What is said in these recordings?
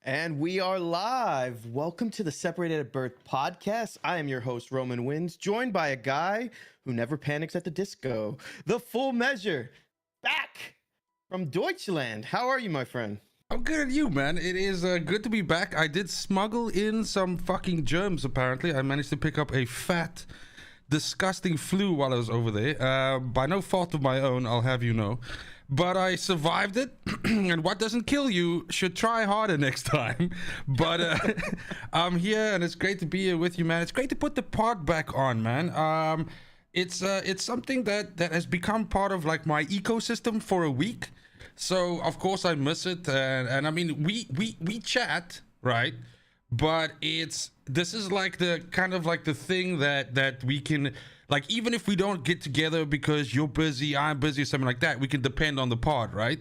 And we are live. Welcome to the Separated at Birth podcast. I am your host, Roman Wins, joined by a guy who never panics at the disco. The Full Measure, back from Deutschland. How are you, my friend? I'm good at you, man. It is good to be back. I did smuggle in some fucking germs, apparently. I managed to pick up a fat, disgusting flu while I was over there. By no fault of my own, I'll have you know. But I survived it, and what doesn't kill you should try harder next time. But I'm here, and it's great to be here with you, man. It's great to put the pod back on, man. It's something that has become part of like my ecosystem for a week. So of course I miss it, and I mean we chat, right? But this is like the kind of like the thing that we can, like, even if we don't get together because you're busy, I'm busy, or something like that, we can depend on the pod, right?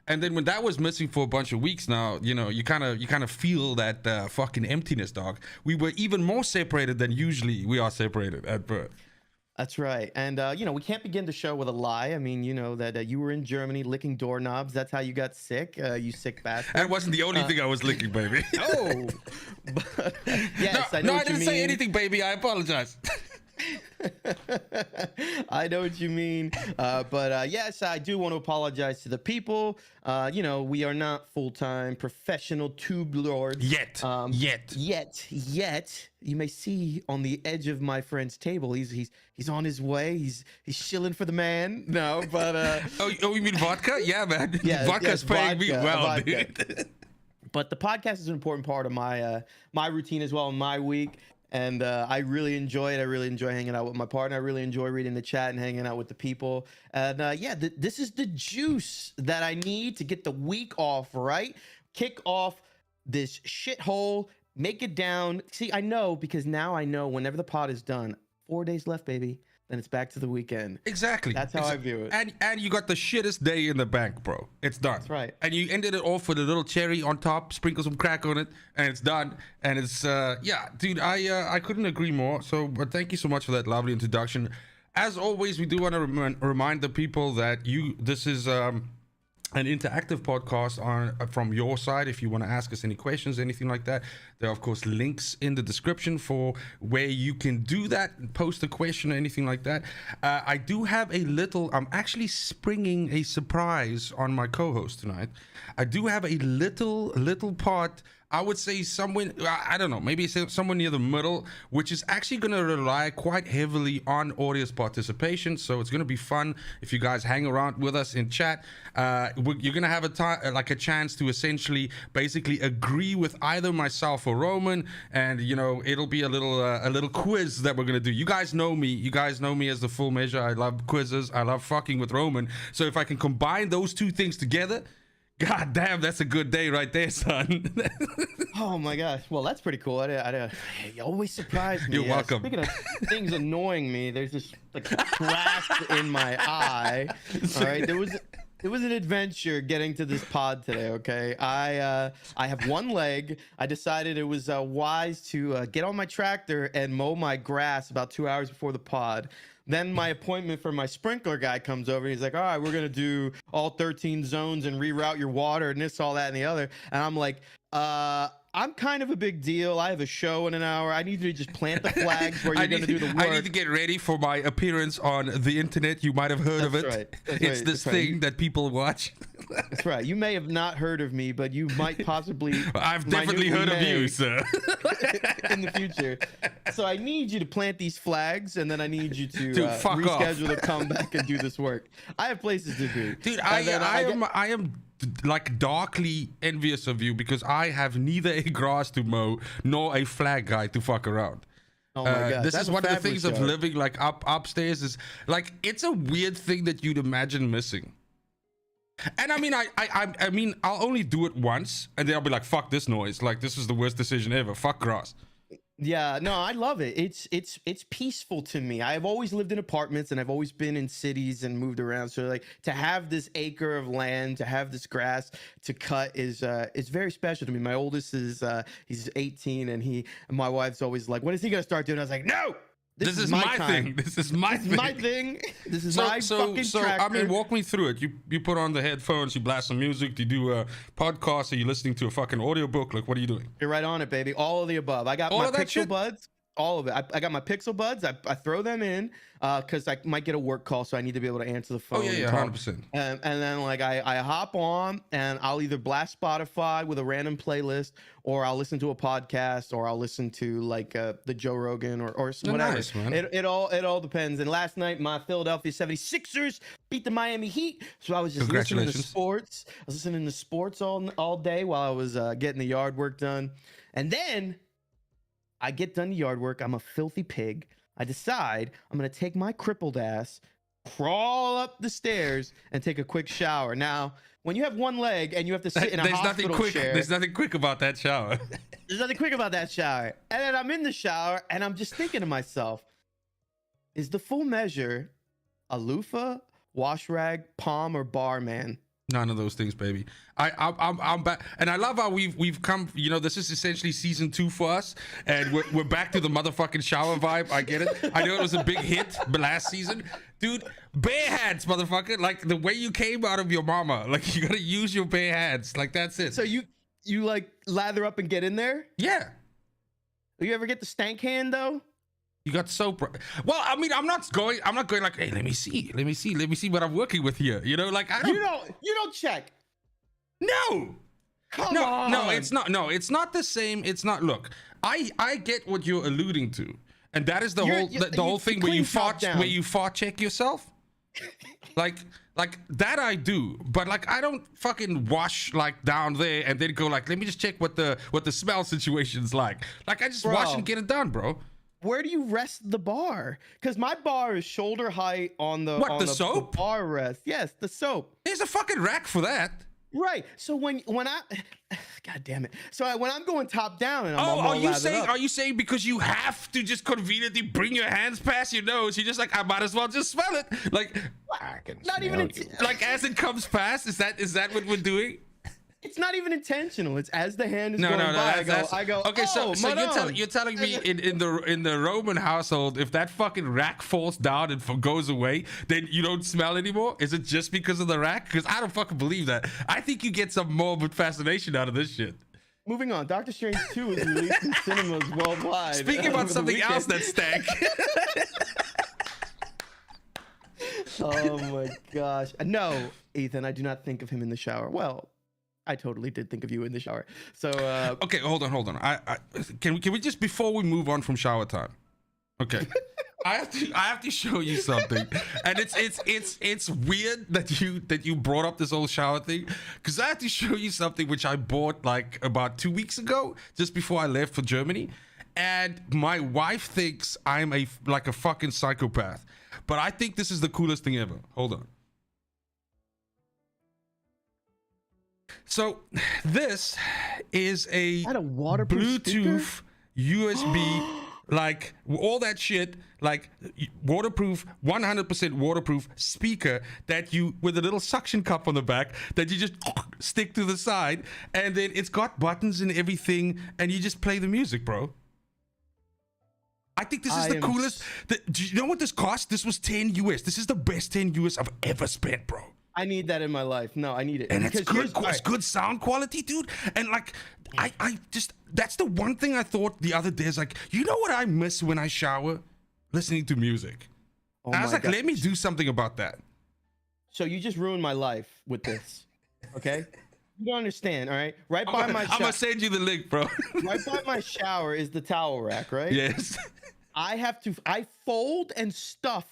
And then when that was missing for a bunch of weeks now, you know, you kind of feel that fucking emptiness, dog. We were even more separated than usually we are separated at birth. That's right. And, we can't begin the show with a lie. I mean, you know that you were in Germany licking doorknobs. That's how you got sick, you sick bastard. That wasn't the only thing I was licking, baby. Oh, but, yes, no, I know what I didn't you say mean. anything, baby. I apologize. I know what you mean. But yes, I do want to apologize to the people. We are not full-time professional tube lords. Yet. You may see on the edge of my friend's table, he's on his way. He's shilling for the man. No, but oh, you mean vodka? Yeah, man. Yeah, Vodka's paying me well, vodka. dude. But the podcast is an important part of my routine as well in my week. And I really enjoy it. I really enjoy hanging out with my partner. I really enjoy reading the chat and hanging out with the people. And this is the juice that I need to get the week off, right? Kick off this shithole, make it down. See, I know, because now I know whenever the pod is done, 4 days left, baby. Then it's back to the weekend. Exactly. That's how I view it. And you got the shittest day in the bank, bro. It's done. That's right. And you ended it off with a little cherry on top, sprinkle some crack on it, and it's done. And it's dude, I couldn't agree more. So, but thank you so much for that lovely introduction. As always, we do want to remind the people that this is an interactive podcast from your side. If you want to ask us any questions, anything like that, there are of course links in the description for where you can do that, post a question or anything like that. I do have I'm actually springing a surprise on my co-host tonight. I do have a little part, I would say somewhere, I don't know, maybe somewhere near the middle, which is actually going to rely quite heavily on audience participation. So it's going to be fun if you guys hang around with us in chat. You're going to have a chance to essentially basically agree with either myself or Roman, and it'll be a little quiz that we're going to do. You guys know me as the Full Measure. I love quizzes. I love fucking with Roman. So if I can combine those two things together, God damn, that's a good day right there, son. Oh my gosh. Well, that's pretty cool. You always surprise me. You're welcome. Speaking of things annoying me, there's this like blast in my eye. All right. There was an adventure getting to this pod today, okay? I have one leg. I decided it was wise to get on my tractor and mow my grass about 2 hours before the pod. Then my appointment for my sprinkler guy comes over. He's like, all right, we're going to do all 13 zones and reroute your water and this, all that, and the other. And I'm like, I'm kind of a big deal. I have a show in an hour. I need you to just plant the flags where you're going to do the work. I need to get ready for my appearance on the internet. You might have heard of it. Right. It's this thing that people watch. That's right. You may have not heard of me, but you might possibly. I've definitely heard of you, sir. In the future. So I need you to plant these flags, and then I need you to reschedule to come back and do this work. I have places to be. Dude, I am like darkly envious of you because I have neither a grass to mow nor a flag guy to fuck around. Oh my God. This is one of the things show. of living like upstairs is like, it's a weird thing that you'd imagine missing. And I mean, I mean, I'll only do it once and then I'll be like, fuck this noise. Like, this is the worst decision ever. Fuck grass. Yeah, no, I love it. It's peaceful to me. I've always lived in apartments and I've always been in cities and moved around. So like to have this acre of land, to have this grass to cut is very special to me. My oldest is he's 18 and my wife's always like, when is he gonna start doing it? I was like, no, This is my thing. This is my thing. My thing. This is my fucking tractor. I mean, walk me through it. You put on the headphones, you blast some music, do you do a podcast, are you listening to a fucking audiobook? Like, what are you doing? You're right on it, baby. All of the above. I got my Pixel Buds. All of it. I got my Pixel Buds. I throw them in because I might get a work call, so I need to be able to answer the phone. Oh yeah, 100%. And then like I hop on and I'll either blast Spotify with a random playlist, or I'll listen to a podcast, or I'll listen to like the Joe Rogan or whatever. Nice, man. It all depends. And last night my Philadelphia 76ers beat the Miami Heat, so I was just listening to sports. I was listening to sports all day while I was getting the yard work done, and then I get done the yard work. I'm a filthy pig. I decide I'm going to take my crippled ass, crawl up the stairs, and take a quick shower. Now, when you have one leg and you have to sit in a hospital chair... There's nothing quick about that shower. There's nothing quick about that shower. And then I'm in the shower, and I'm just thinking to myself, is the full measure a loofah, wash rag, palm, or bar, man? None of those things, baby. I'm back, and I love how we've come. You know, this is essentially season 2 for us, and we're back to the motherfucking shower vibe. I get it. I know it was a big hit, but last season, dude, bare hands, motherfucker. Like the way you came out of your mama. Like you gotta use your bare hands. Like that's it. So you like lather up and get in there? Yeah. You ever get the stank hand though? You got soap. Well, I mean, I'm not going like, hey, let me see what I'm working with here. You know, like I don't. You don't check. No. Come on. No, it's not. No, it's not the same. It's not. Look, I get what you're alluding to, and that is the whole thing where you fart check yourself. like that I do, but like I don't fucking wash like down there and then go like, let me just check what the smell situation's like. Like I just wash and get it done, bro. Where do you rest the bar? Because my bar is shoulder height on the soap? The bar rest. Yes, the soap. There's a fucking rack for that. Right. So when I, God damn it. So when I'm going top down and are you saying because you have to just conveniently bring your hands past your nose, you're just like, I might as well just smell it. Like not even like as it comes past. Is that what we're doing? It's not even intentional. It's as the hand is going by. I go. Okay, so you're telling me in the Roman household, if that fucking rack falls down and goes away, then you don't smell anymore? Is it just because of the rack? Because I don't fucking believe that. I think you get some morbid fascination out of this shit. Moving on, Doctor Strange 2 is released in cinemas worldwide. Speaking about something else that stank. Oh my gosh. No, Ethan, I do not think of him in the shower. Well, I totally did think of you in the shower. So okay, hold on. Can we just, before we move on from shower time? Okay. I have to show you something. And it's weird that you brought up this whole shower thing, because I have to show you something which I bought like about 2 weeks ago, just before I left for Germany. And my wife thinks I'm like a fucking psychopath. But I think this is the coolest thing ever. Hold on. So this is a Bluetooth, USB, like all that shit, like waterproof, 100% waterproof speaker that you, with a little suction cup on the back that you just stick to the side, and then it's got buttons and everything, and you just play the music, bro. I think this is the coolest. Do you know what this cost? This was 10 US. This is the best 10 US I've ever spent, bro. I need that in my life. No, I need it. And it's good. It's good sound quality, dude. And like, I just, that's the one thing I thought the other day is like, you know what I miss when I shower? Listening to music. Oh, I was like, let me do something about that. So you just ruined my life with this. Okay? You don't understand, all right? Right by my shower. I'm gonna send you the link, bro. Right by my shower is the towel rack, right? Yes. I fold and stuff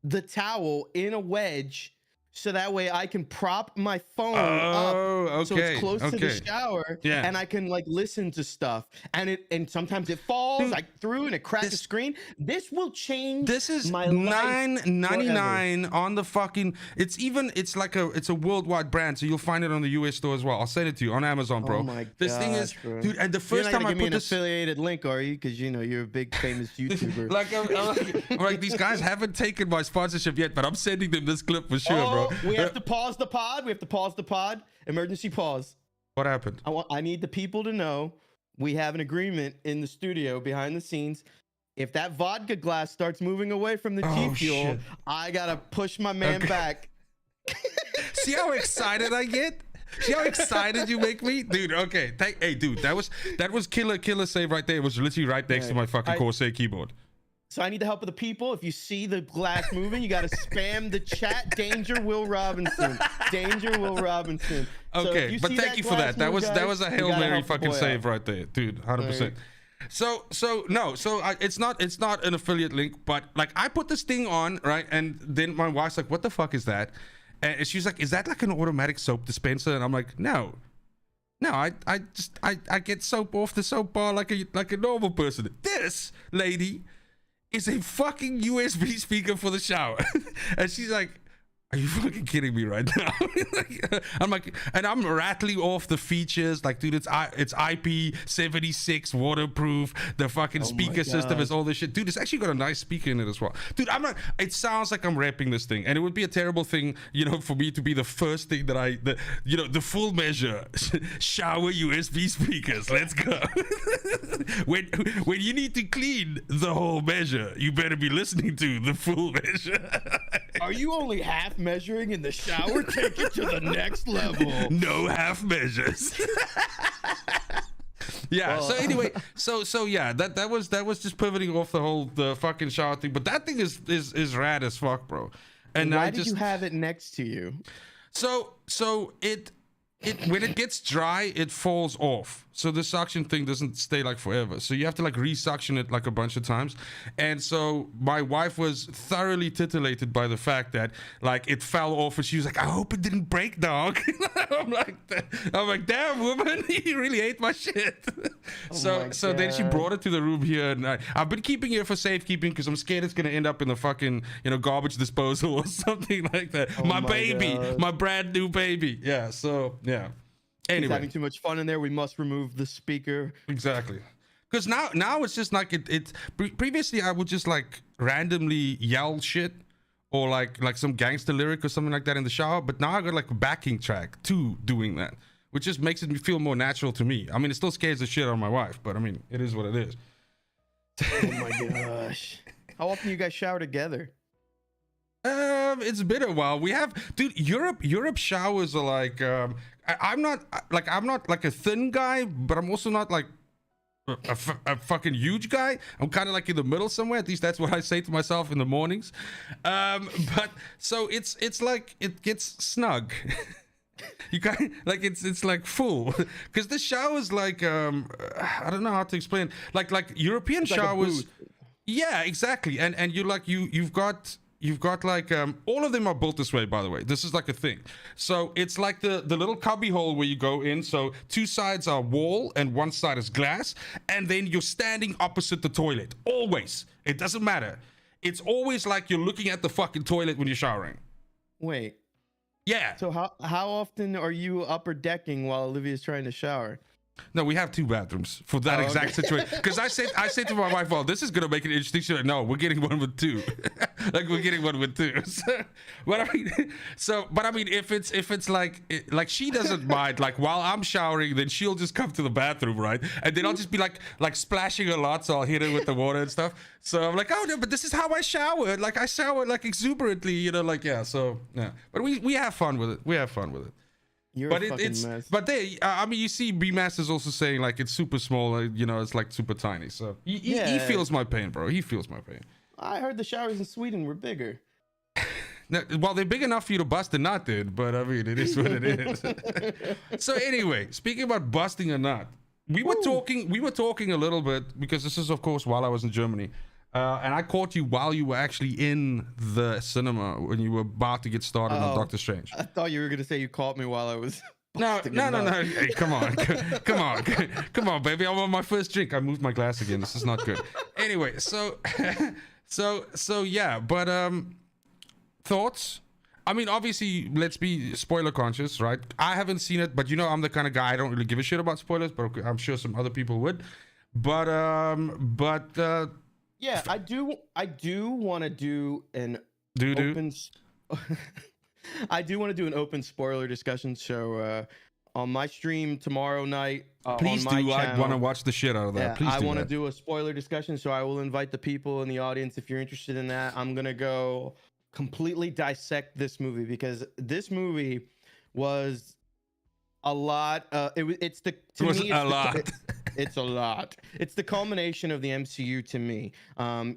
the towel in a wedge, so that way I can prop my phone up so it's close to the shower, and I can like listen to stuff. And sometimes it falls like through and it cracks the screen. This will change. This is my $9.99 on the fucking. It's a worldwide brand, so you'll find it on the US store as well. I'll send it to you on Amazon, bro. Oh my this thing is, bro. dude. And the first time I put this affiliated link, are you? Because you know you're a big famous YouTuber. I'm like, these guys haven't taken my sponsorship yet, but I'm sending them this clip for sure, bro. We have to pause the pod. Emergency pause. What happened? I need the people to know we have an agreement in the studio behind the scenes. if that vodka glass starts moving away from the G Oh, fuel, shit. I gotta push my man back. See how excited I get? See how excited you make me, dude? Okay, hey, dude, that was killer save right there. It was literally right next to my fucking Corsair keyboard. So I need the help of the people. If you see the glass moving, you gotta spam the chat. Danger, Will Robinson. Danger, Will Robinson. So Okay, but thank you for that. That was a Hail Mary fucking save right there, dude. 100%. So it's not an affiliate link, but like I put this thing on, right, and then my wife's like, "What the fuck is that?" And she's like, "Is that like an automatic soap dispenser?" And I'm like, "No, I get soap off the soap bar like a normal person. This lady is a fucking USB speaker for the shower." And she's like, "Are you fucking kidding me right now?" I'm like, and I'm rattling off the features, like, dude, it's IP76 waterproof. The fucking speaker system is all this shit, dude. It's actually got a nice speaker in it as well, dude. I'm not. It sounds like I'm repping this thing, and it would be a terrible thing, for me to be the first thing that the full measure shower USB speakers. Let's go. when you need to clean the whole measure, you better be listening to the full measure. Are you only half measuring in the shower? Take it to the next level. No half measures. Yeah. So anyway, so yeah, that was just pivoting off the fucking shower thing. But that thing is rad as fuck, bro. And why did you have it next to you? So it when it gets dry, it falls off. So the suction thing doesn't stay like forever. So you have to like re-suction it like a bunch of times. And so my wife was thoroughly titillated by the fact that like it fell off, and she was like, "I hope it didn't break, dog." I'm like, "Damn, woman, you really ate my shit." So then she brought it to the room here, and I've been keeping it for safekeeping because I'm scared it's gonna end up in the fucking garbage disposal or something like that. My baby, God. My brand new baby. Yeah. So yeah. Anyway. He's having too much fun in there. We must remove the speaker. Exactly. Because now it's just like it previously I would just like randomly yell shit or like some gangster lyric or something like that in the shower. But now I got like a backing track to doing that, which just makes it feel more natural to me. I mean, it still scares the shit out of my wife, but I mean, it is what it is. Oh my gosh. How often you guys shower together? It's been a while. We have, dude, Europe showers are like, I'm not like a thin guy, but I'm also not like a fucking huge guy. I'm kind of like in the middle somewhere. At least that's what I say to myself in the mornings. But so it's like it gets snug. You kind like it's like full because the shower's like I don't know how to explain. Like European it's showers. Like yeah, exactly. And you've got like all of them are built this way, by the way. This is like a thing. So it's like the little cubby hole where you go in. So two sides are wall and one side is glass, and then you're standing opposite the toilet. Always. It doesn't matter. It's always like you're looking at the fucking toilet when you're showering. Wait. Yeah. So how often are you upper decking while Olivia's trying to shower? No, we have two bathrooms for that exact situation. Because I said to my wife, "Well, this is gonna make it interesting." She's like, "No, we're getting one with two." Like we're getting one with two. But I mean, if it's like she doesn't mind. Like while I'm showering, then she'll just come to the bathroom, right? And then I'll just be like splashing a lot, so I'll hit her with the water and stuff. So I'm like, "Oh no, but this is how I shower. Like I shower like exuberantly, like yeah." So yeah, but we have fun with it. We have fun with it. You're a fucking mess. But I mean, you see, B-Master's also saying like it's super small, it's like super tiny. So he feels my pain, bro. He feels my pain. I heard the showers in Sweden were bigger. No, well, they're big enough for you to bust a nut, dude. But I mean, it is what it is. So anyway, speaking about busting a nut, we were talking a little bit because this is, of course, while I was in Germany. And I caught you while you were actually in the cinema when you were about to get started on Doctor Strange. I thought you were going to say you caught me while I was... No. Hey, come on, baby. I'm on my first drink. I moved my glass again. This is not good. Anyway, so yeah. But thoughts? I mean, obviously, let's be spoiler conscious, right? I haven't seen it, but I'm the kind of guy I don't really give a shit about spoilers. But I'm sure some other people would. But yeah, I do want to do an open. I do want to do an open spoiler discussion show on my stream tomorrow night. Please on my do. I channel. want to watch the shit out of that. Yeah, Please I do want to that. do a spoiler discussion, so I will invite the people in the audience if you're interested in that. I'm gonna go completely dissect this movie because this movie was a lot. It's the to It was me, a lot. It's a lot. It's the culmination of the MCU to me.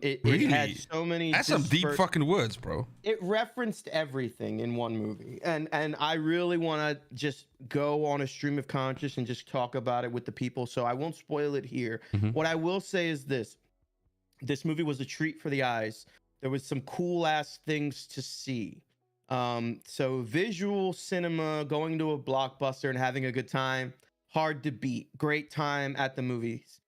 It Really? had so many. That's some deep fucking words, bro. It referenced everything in one movie, and I really want to just go on a stream of conscious and just talk about it with the people. So I won't spoil it here. What I will say is this: movie was a treat for the eyes. There was some cool ass things to see. So visual cinema, going to a blockbuster and having a good time, hard to beat. Great time at the movies.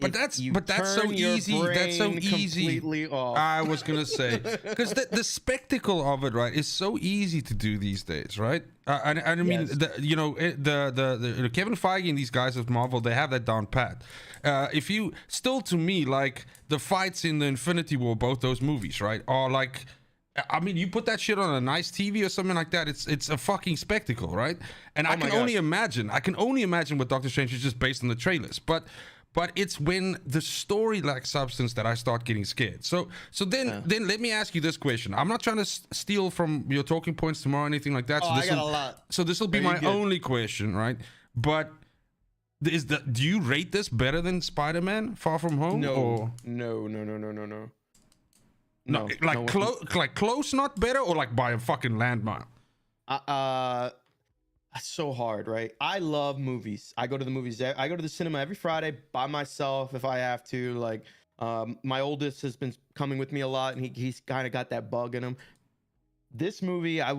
But that's so easy. That's so easy. Completely off. I was gonna say because the spectacle of it, right, is so easy to do these days, right? And I mean, Yes. the Kevin Feige and these guys of Marvel, they have that down pat. If you still, to me, like the fights in the Infinity War, both those movies, right, are like. I mean, you put that shit on a nice TV or something like that, it's a fucking spectacle, right? And I can only imagine what Doctor Strange is just based on the trailers. But it's when the story lacks substance that I start getting scared. So then let me ask you this question. I'm not trying to steal from your talking points tomorrow or anything like that. Oh, I got a lot. So this will be my only question, right? But do you rate this better than Spider-Man Far From Home? No, or? No. No, like close, not better, or like by a fucking landmine. That's so hard, right? I love movies. I go to the movies. I go to the cinema every Friday by myself if I have to. Like, my oldest has been coming with me a lot, and he's kind of got that bug in him. This movie, I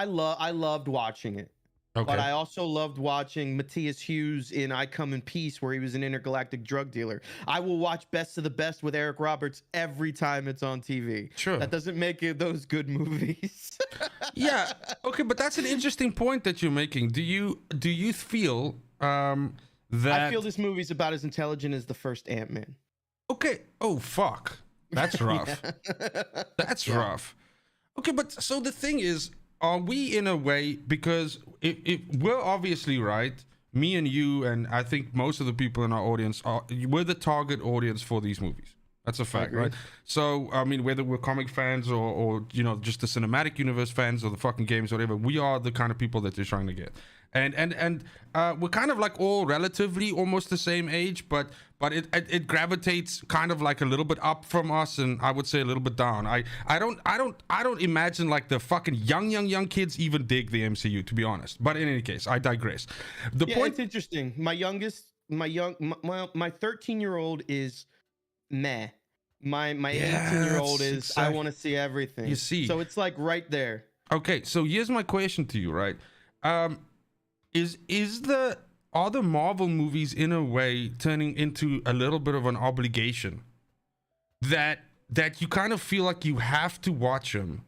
loved watching it. Okay. But I also loved watching Matthias Hughes in I Come in Peace, where he was an intergalactic drug dealer. I will watch Best of the Best with Eric Roberts every time it's on TV. Sure. That doesn't make it those good movies. Yeah. Okay, but that's an interesting point that you're making. Do you feel that I feel this movie's about as intelligent as the first Ant-Man. Okay. Oh fuck. That's rough. That's rough. Okay, but so the thing is, are we in a way, because if we're obviously right, me and you, and I think most of the people in our audience we're the target audience for these movies. That's a fact, right? So I mean, whether we're comic fans or just the cinematic universe fans or the fucking games or whatever, we are the kind of people that they're trying to get. And we're kind of like all relatively almost the same age, but it gravitates kind of like a little bit up from us, and I would say a little bit down. I don't imagine like the fucking young kids even dig the MCU, to be honest. But in any case, I digress. The point. It's interesting. My 13-year-old is meh. My 18-year-old is I want to see everything. You see, so it's like right there. Okay, so here's my question to you, right? Are the Marvel movies in a way turning into a little bit of an obligation that you kind of feel like you have to watch them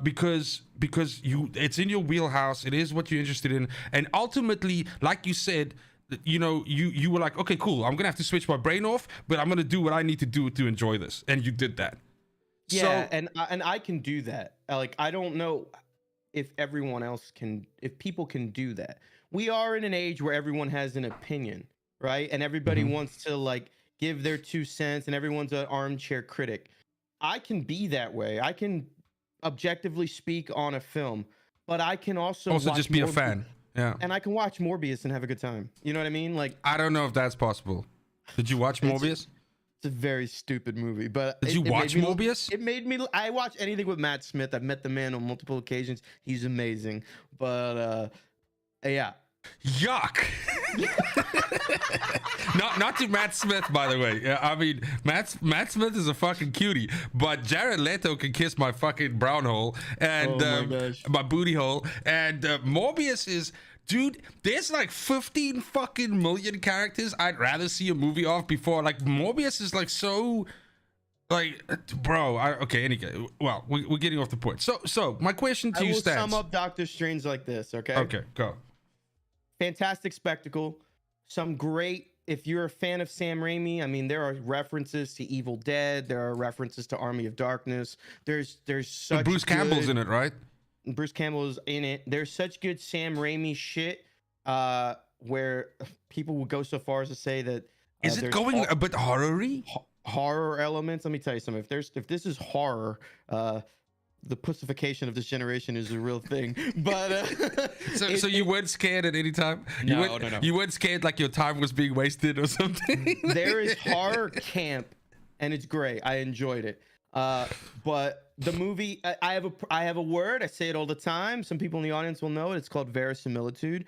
because it's in your wheelhouse, it is what you're interested in, and ultimately, like you said, you were like, okay, cool, I'm gonna have to switch my brain off, but I'm gonna do what I need to do to enjoy this, and you did that. Yeah, so, and I can do that. Like, I don't know if everyone else can, if people can do that. We are in an age where everyone has an opinion, right? And everybody wants to like give their 2 cents, and everyone's an armchair critic. I can be that way. I can objectively speak on a film, but I can also just be a fan. Yeah. And I can watch Morbius and have a good time. You know what I mean? Like, I don't know if that's possible. Did you watch Morbius? It's a very stupid movie, but did you watch Morbius? It made me. I watch anything with Matt Smith. I've met the man on multiple occasions. He's amazing, but yeah. Yuck. not to Matt Smith, by the way. I mean, Matt Smith is a fucking cutie, but Jared Leto can kiss my fucking brown hole and my booty hole. And Morbius is. Dude, there's like 15 fucking million characters I'd rather see a movie of before. Like, Morbius is like so, like, bro. Okay, anyway, well, we're getting off the point. So my question to you stands. I will sum up Doctor Strange like this, okay? Okay, go. Fantastic spectacle. Some great. If you're a fan of Sam Raimi, I mean, there are references to Evil Dead. There are references to Army of Darkness. There's such. Bruce Campbell's in it, right? Bruce Campbell is in it. There's such good Sam Raimi shit, where people will go so far as to say that Is it going a bit horror-y? Horror elements. Let me tell you something. If this is horror, the pussification of this generation is a real thing. But so you weren't scared at any time? No. You weren't scared like your time was being wasted or something? There is horror camp, and it's great. I enjoyed it. But the movie, I have a word. I say it all the time. Some people in the audience will know it. It's called verisimilitude.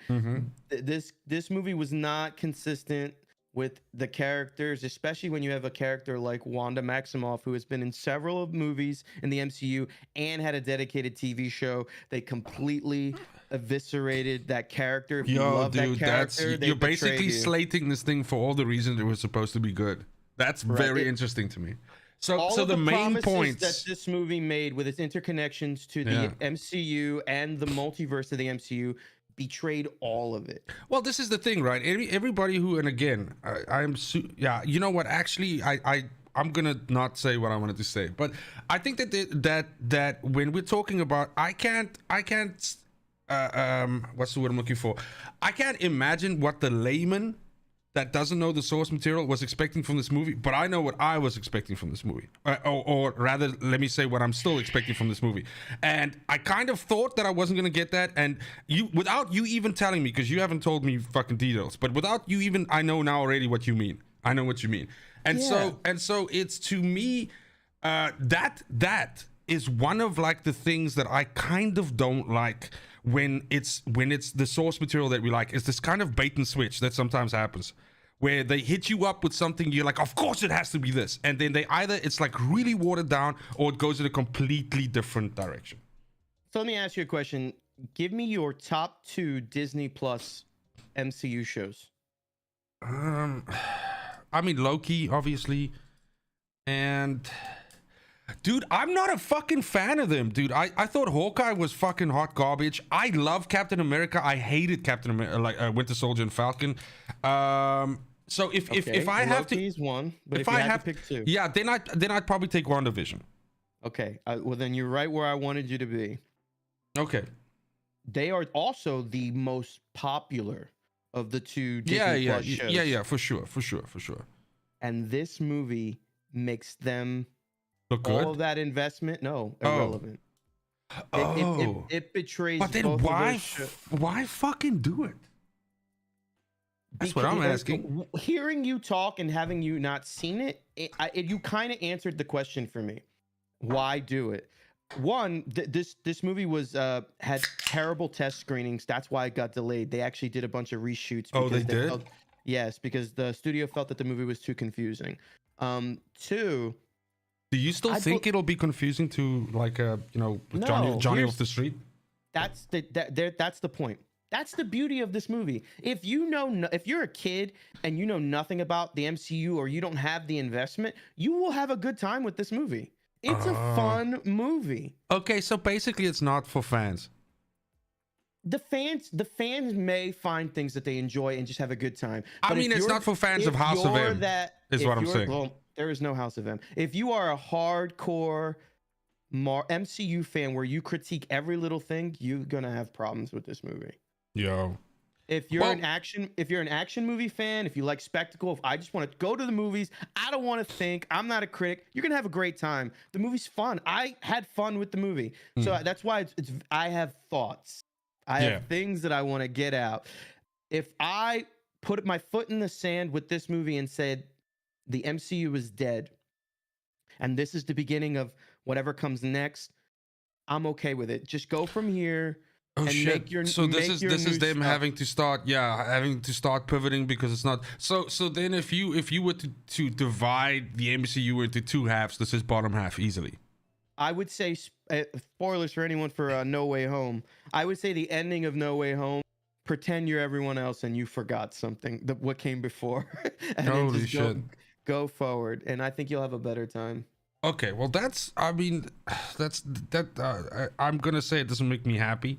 This movie was not consistent with the characters, especially when you have a character like Wanda Maximoff, who has been in several movies in the MCU and had a dedicated TV show. They completely eviscerated that character. If you love that character, you're basically slating this thing for all the reasons it was supposed to be good. That's very interesting to me. So the main points that this movie made with its interconnections to the MCU and the multiverse of the MCU betrayed all of it. Well, this is the thing, right? Everybody who, and again, you know what? Actually, I'm gonna not say what I wanted to say, but I think that when we're talking about, I can't what's the word I'm looking for? I can't imagine what the layman that doesn't know the source material was expecting from this movie, but I know what I was expecting from this movie, or rather, let me say what I'm still expecting from this movie. And I kind of thought that I wasn't gonna get that, and without you even telling me, because you haven't told me fucking details, but without you even, I know now already what you mean. I know what you mean, and so it's, to me, that is one of like the things that I kind of don't like. When it's the source material that we like, is this kind of bait and switch that sometimes happens, where they hit you up with something, you're like, of course it has to be this, and then it's like really watered down, or it goes in a completely different direction. So let me ask you a question. Give me your top 2 Disney Plus MCU shows. I mean, Loki, obviously, and dude, I'm not a fucking fan of them, dude. I thought Hawkeye was fucking hot garbage. I love Captain America. I hated Captain America, like Winter Soldier and Falcon. So if I have to, Loki's one, but if I have to pick 2, yeah, then I'd probably take WandaVision. Okay, well then you're right where I wanted you to be. Okay. They are also the most popular of the 2 Disney Plus shows. Yeah, for sure. And this movie makes them look good. All of that investment, irrelevant. It betrays. But then why fucking do it? That's what I'm asking. Hearing you talk and having you not seen it, you kind of answered the question for me. Why do it? One, this movie was had terrible test screenings. That's why it got delayed. They actually did a bunch of reshoots. Oh, they did? Yes, because the studio felt that the movie was too confusing. 2. Do you still think it'll be confusing to, like, Johnny off the street? That's the point. That's the beauty of this movie. If you're a kid and you know nothing about the MCU, or you don't have the investment, you will have a good time with this movie. It's a fun movie. Okay, so basically it's not for fans. The fans may find things that they enjoy and just have a good time. I mean, it's not for fans of House of M, is what I'm saying. Well, there is no House of M. If you are a hardcore MCU fan where you critique every little thing, you're gonna have problems with this movie. Yo. If you're an action movie fan, if you like spectacle, if I just want to go to the movies, I don't want to think, I'm not a critic, you're gonna have a great time. The movie's fun. I had fun with the movie, so that's why I have thoughts. I have things that I want to get out. If I put my foot in the sand with this movie and said the MCU is dead, and this is the beginning of whatever comes next, I'm okay with it. Just go from here. Oh shit! This is them having to start pivoting, because it's not so. Then if you were to divide the MCU into 2 halves, this is bottom half easily. I would say, spoilers for anyone for No Way Home, I would say the ending of No Way Home, pretend you're everyone else and you forgot something, what came before. And holy shit. Go forward, and I think you'll have a better time. Okay, well I'm gonna say it doesn't make me happy.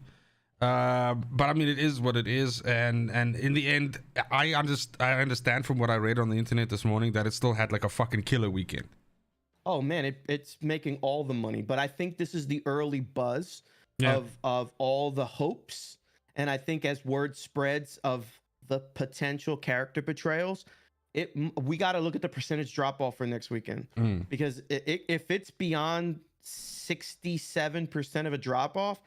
But I mean, it is what it is, and in the end, I understand from what I read on the internet this morning that it still had like a fucking killer weekend. Oh man, it's making all the money, but I think this is the early buzz of all the hopes, and I think as word spreads of the potential character portrayals, we got to look at the percentage drop off for next weekend, because if it's beyond 67% of a drop off,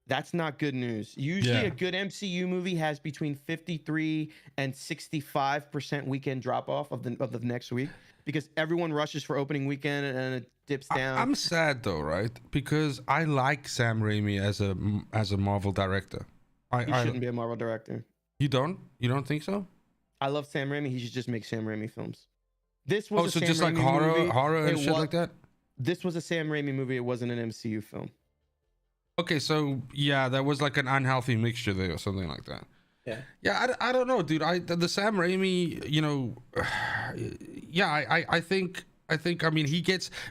that's not good news. Usually a good MCU movie has between 53 and 65% weekend drop off of the next week, because everyone rushes for opening weekend and it dips down. I'm sad though, right? Because I like Sam Raimi as a Marvel director. He shouldn't be a Marvel director. You don't think so? I love Sam Raimi. He should just make Sam Raimi films. This was so just like horror and shit like that? This was a Sam Raimi movie. It wasn't an MCU film. Okay, so yeah, that was like an unhealthy mixture there or something like that. Yeah, I don't know, dude. The Sam Raimi, you know, I think I mean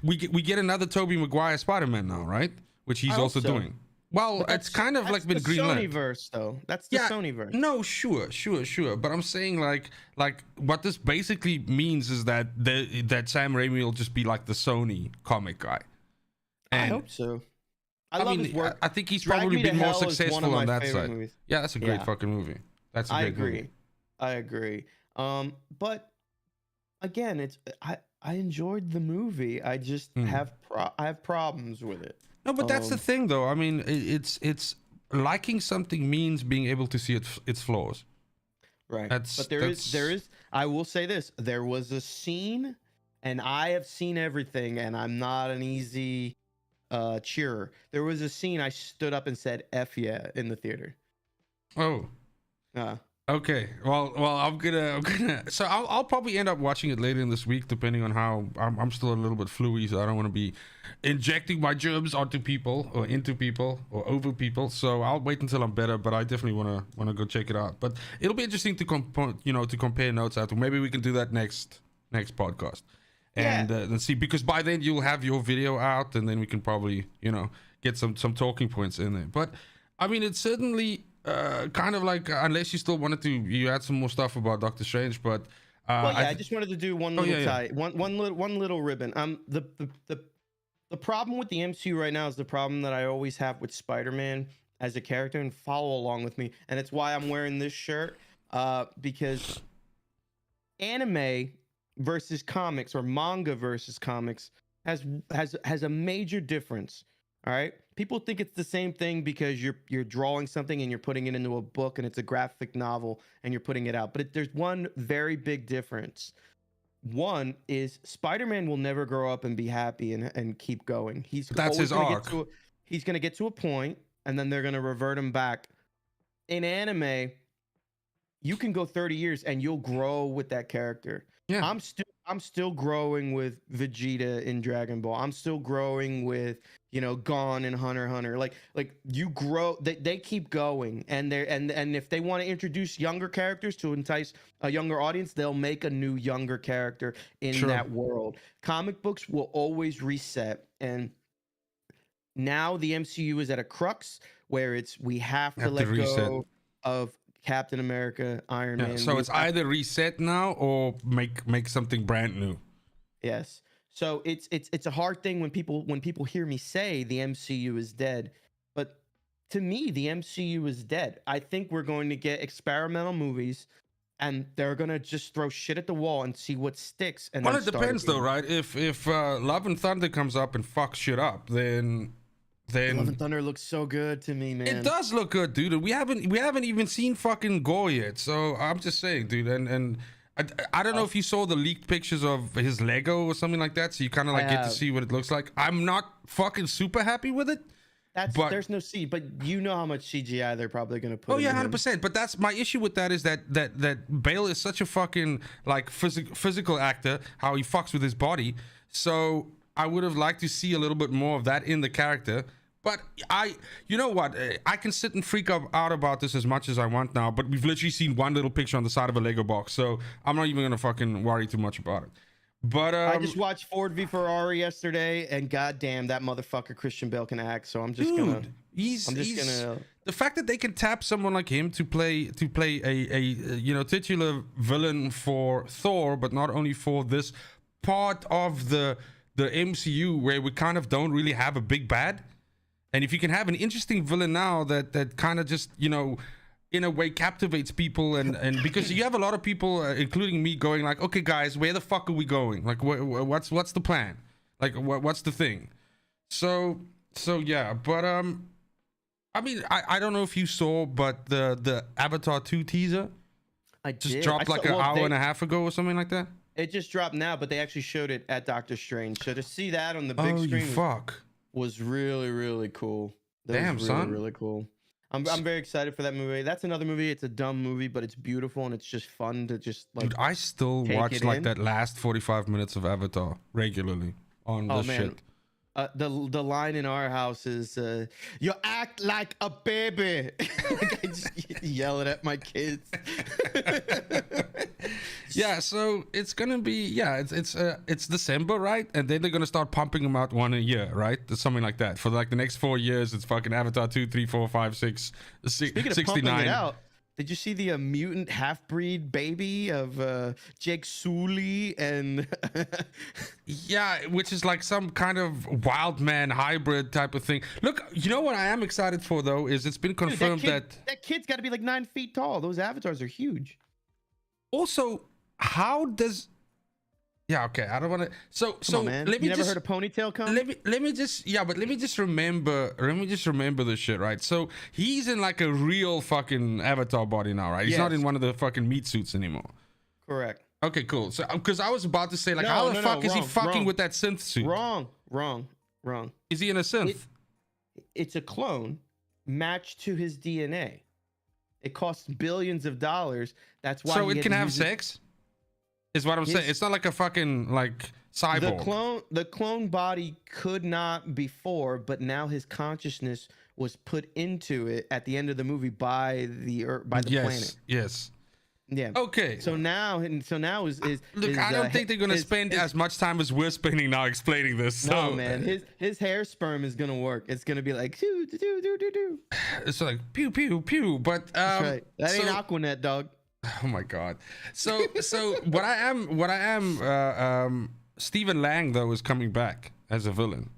we get another Tobey Maguire Spider-Man now, right? Which he's also doing. Well, it's kind of like been greenlit. Sonyverse though. That's the Sonyverse. No, sure. But I'm saying like what this basically means is that that Sam Raimi will just be like the Sony comic guy. And I hope so. I love his work. I think he's probably been more successful on that side. Movies. Yeah, that's a great fucking movie. That's a great movie. I agree. But again, I enjoyed the movie. I just have problems with it. No, but that's the thing, though. I mean, it's liking something means being able to see its flaws. Right. But there is. I will say this: there was a scene, and I have seen everything, and I'm not an easy cheerer. There was a scene I stood up and said "F yeah" in the theater. Oh. Okay. Well, I'm gonna. So I'll probably end up watching it later in this week, depending on how I'm still a little bit fluey, so I don't want to be injecting my germs onto people or into people or over people. So I'll wait until I'm better, but I definitely want to go check it out. But it'll be interesting to compare notes out. Maybe we can do that next podcast and see, because by then you'll have your video out, and then we can probably get some talking points in there. But I mean, it's certainly. Kind of like, unless you still wanted you had some more stuff about Doctor Strange, but I just wanted to do one little tie, one little ribbon. The problem with the MCU right now is the problem that I always have with Spider-Man as a character, and follow along with me, and it's why I'm wearing this shirt, because anime versus comics, or manga versus comics, has a major difference. All right. People think it's the same thing because you're drawing something and you're putting it into a book, and it's a graphic novel and you're putting it out. But there's one very big difference. One is Spider-Man will never grow up and be happy and keep going. That's his arc. He's going to get to a point, and then they're going to revert him back. In anime, you can go 30 years and you'll grow with that character. Yeah. I'm still growing with Vegeta in Dragon Ball. I'm still growing with, Gon and Hunter x Hunter. Like you grow, they keep going, and if they want to introduce younger characters to entice a younger audience, they'll make a new younger character in that world. Comic books will always reset, and now the MCU is at a crux where we have to let go of Captain America, Iron Man. So it's either reset now or make something brand new. Yes. So it's a hard thing when people hear me say the MCU is dead, but to me the MCU is dead. I think we're going to get experimental movies, and they're gonna just throw shit at the wall and see what sticks. And it depends though, right? If Love and Thunder comes up and fucks shit up, then Love and Thunder looks so good to me, man. It does look good, dude. We haven't even seen fucking gore yet. So I'm just saying, dude. And I don't know if you saw the leaked pictures of his Lego or something like that. So you kind of get to see what it looks like. I'm not fucking super happy with it. There's no C, but you know how much CGI they're probably gonna put. Oh yeah, 100%. But that's my issue with that, is that Bale is such a fucking physical actor. How he fucks with his body. So I would have liked to see a little bit more of that in the character. But you know what? I can sit and freak out about this as much as I want now, but we've literally seen one little picture on the side of a Lego box, so I'm not even gonna fucking worry too much about it. But I just watched Ford v Ferrari yesterday, and goddamn, that motherfucker Christian Bale can act. So I'm just gonna. The fact that they can tap someone like him to play a titular villain for Thor, but not only for this part of the MCU where we kind of don't really have a big bad. And if you can have an interesting villain now that kind of just, you know, in a way captivates people, and because you have a lot of people, including me, going like, okay, guys, where the fuck are we going? Like, what's the plan? Like, what's the thing? So yeah, but I mean, I don't know if you saw, but the Avatar 2 teaser just dropped like an hour and a half ago or something like that. It just dropped now, but they actually showed it at Doctor Strange. So to see that on the big screen was really, really cool. Damn, son. Really cool. I'm very excited for that movie. That's another movie. It's a dumb movie, but it's beautiful and it's just fun to just like. Dude, I still watch like that last 45 minutes of Avatar regularly on this shit. The line in our house is you act like a baby. Like I just yell it at my kids. Yeah, so it's gonna be it's December, right? And then they're gonna start pumping them out one a year, right? Something like that. For like the next 4 years, it's fucking Avatar 2, 3, 4, 5, 6, Speaking 69. Of pumping it out, did you see the mutant half-breed baby of Jake Sully and yeah, which is like some kind of wild man hybrid type of thing. Look, you know what I am excited for though is it's been confirmed that kid's got to be like 9 feet tall. Those avatars are huge. Also, how does yeah, okay, I don't want to so on, man. let me never heard a ponytail come? Let me just remember this shit, right? So he's in like a real fucking Avatar body now, right? He's not in one of the fucking meat suits anymore. Correct. Okay, cool. So because I was about to say like how the fuck is he fucking with that synth suit? Wrong. Is he in a synth? It's a clone matched to his DNA. It costs billions of dollars. That's why so it can have sex? Is what I'm saying. It's not like a fucking like cyborg. The clone body could not before, but now his consciousness was put into it at the end of the movie by the planet. Yes. Yeah. Okay. So now is look. I don't think they're gonna spend as much time as we're spending now explaining this. No, man. His hair sperm is gonna work. It's gonna be like do. It's like pew pew pew. But that's right. That ain't Aquanet, dog. Oh my god. So what I am Stephen Lang though is coming back as a villain.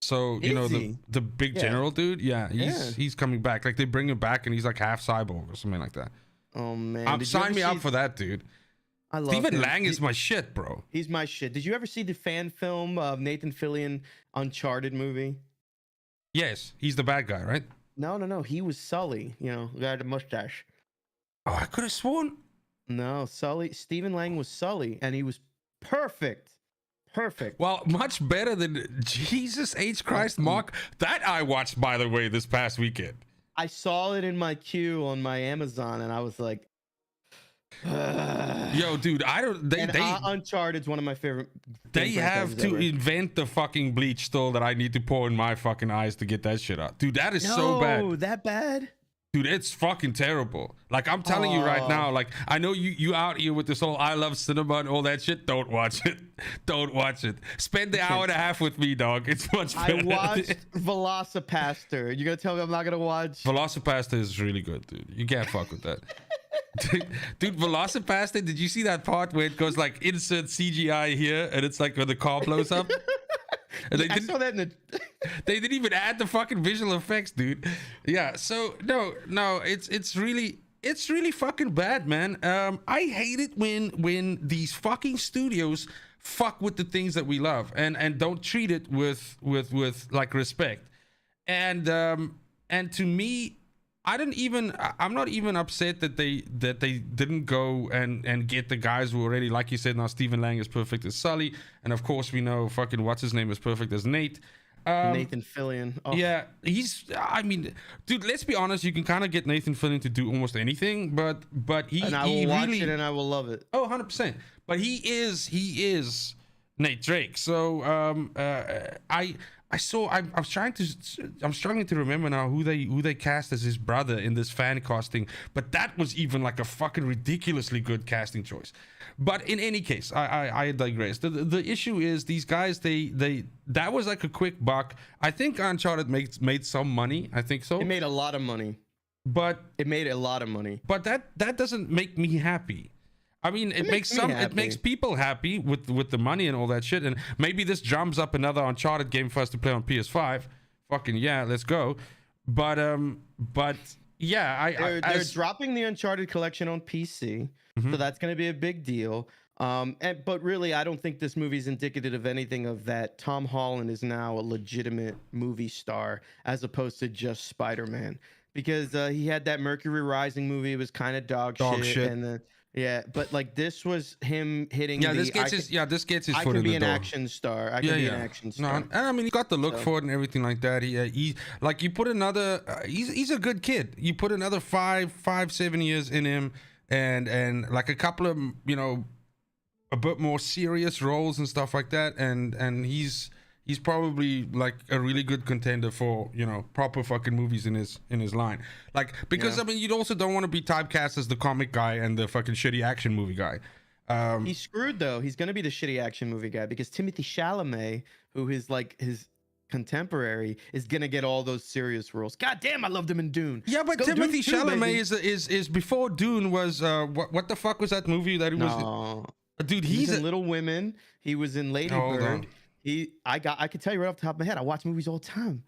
So you know the big general dude, he's coming back. Like they bring him back and he's like half cyborg or something like that. Oh man, sign me up for that, dude. I love Stephen Lang is my shit, bro. He's my shit. Did you ever see the fan film of Nathan Fillion Uncharted movie? Yes, he's the bad guy, right? No. He was Sully. You know, the guy with the mustache. Oh, I could have sworn. No, Stephen Lang was Sully, and he was perfect. Well, much better than Jesus H. Christ, Mark. That I watched, by the way, this past weekend. I saw it in my queue on my Amazon, and I was like, yo, dude, I don't. Uncharted's one of my favorite. They have to invent the fucking bleach still that I need to pour in my fucking eyes to get that shit out, dude. That is so bad. Oh, that bad? Dude, it's fucking terrible. Like I'm telling you right now, like I know you out here with this whole I love cinema and all that shit. Don't watch it. Don't watch it. Spend the hour and a half with me, dog. It's much better. I watched Velocipaster. You gonna tell me I'm not gonna watch? Velocipaster is really good, dude. You can't fuck with that. Dude, Velocipaster, did you see that part where it goes like insert CGI here and it's like when the car blows up? And I saw that in the they didn't even add the fucking visual effects, dude. Yeah, so no, it's really fucking bad, man. I hate it when these fucking studios fuck with the things that we love and don't treat it with like respect. And to me, I'm not even upset that they didn't go and get the guys who already, like you said, now Stephen Lang is perfect as Sully, and of course we know fucking what's his name is perfect as Nate. Nathan Fillion. Oh. Yeah, I mean, dude, let's be honest, you can kind of get Nathan Fillion to do almost anything, but he and I will watch it and I will love it. Oh, 100%. But he is Nate Drake. So I'm struggling to remember now who they cast as his brother in this fan casting, but that was even like a fucking ridiculously good casting choice. But in any case, I digress. The issue is these guys, that was like a quick buck. I think Uncharted made some money. I think so. It made a lot of money. But that doesn't make me happy. I mean, it makes people happy with the money and all that shit. And maybe this drums up another Uncharted game for us to play on PS5. fucking yeah, let's go. But yeah, they're dropping the Uncharted collection on PC, so that's going to be a big deal. But really, I don't think this movie is indicative of anything of that. Tom Holland is now a legitimate movie star as opposed to just Spider-Man, because he had that Mercury Rising movie. It was kind of dog shit, and then yeah, but like this was him hitting. Yeah, this gets his I foot can in be the an door. action star. I can be an action star. No, and I mean he got the look for it and everything like that. He like you put another. He's a good kid. You put another 7 years in him, and like a couple of a bit more serious roles and stuff like that, and he's probably like a really good contender for proper fucking movies in his line, like, because I mean you also don't want to be typecast as the comic guy and the fucking shitty action movie guy. He's screwed though. He's gonna be the shitty action movie guy because Timothy Chalamet, who is like his contemporary, is gonna get all those serious roles. God damn, I loved him in Dune. Yeah, but Timothy Chalamet is before Dune was what the fuck was that movie that he was? Dude, he's in Little Women. He was in Lady Bird. I could tell you right off the top of my head. I watch movies all the time.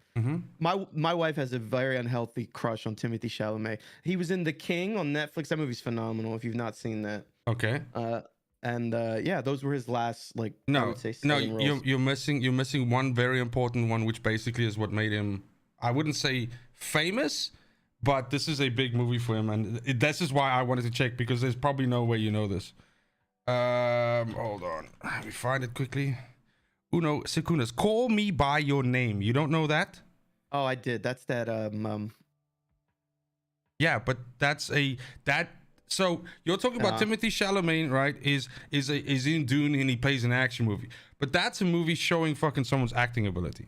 My wife has a very unhealthy crush on Timothy Chalamet. He was in The King on Netflix. That movie's phenomenal. If you've not seen that, okay. Yeah, those were his last I would say roles. You're missing one very important one, which basically is what made him, I wouldn't say famous, but this is a big movie for him, and this is why I wanted to check, because there's probably no way you know this. Hold on, let me find it quickly. Uno Sekundas. Call Me by Your Name. You don't know that? Oh, I did. That's that. Yeah, but so you're talking about Timothy Chalamet, right? Is in Dune and he plays an action movie, but that's a movie showing fucking someone's acting ability.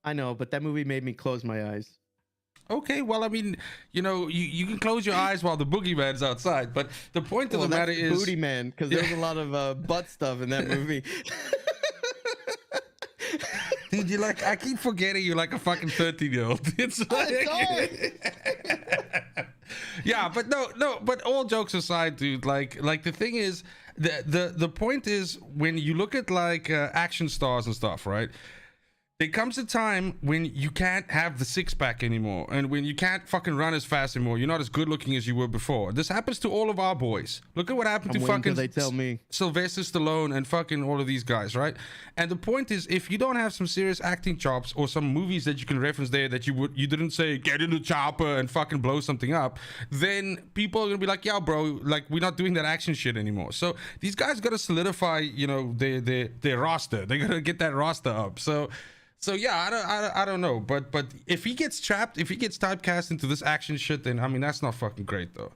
I know, but that movie made me close my eyes. Okay, well, I mean, you can close your eyes while the boogeyman's outside, but the point of the matter is Booty Man, because there's a lot of butt stuff in that movie. Dude, I keep forgetting you're like a fucking 13-year-old. It's like, yeah, but no, but all jokes aside, dude, like the thing is, the point is, when you look at like action stars and stuff, right? There comes a time when you can't have the six-pack anymore, and when you can't fucking run as fast anymore. You're not as good looking as you were before. This happens to all of our boys. Look at what happened to fucking they tell me Sylvester Stallone and fucking all of these guys, right? And the point is, if you don't have some serious acting chops or some movies that you can reference there that you didn't say get in the chopper and fucking blow something up, then people are gonna be like, yeah, bro, like we're not doing that action shit anymore. So these guys gotta solidify, their roster. They gotta get that roster up. So yeah, I don't know, but if he gets typecast into this action shit, then I mean that's not fucking great though.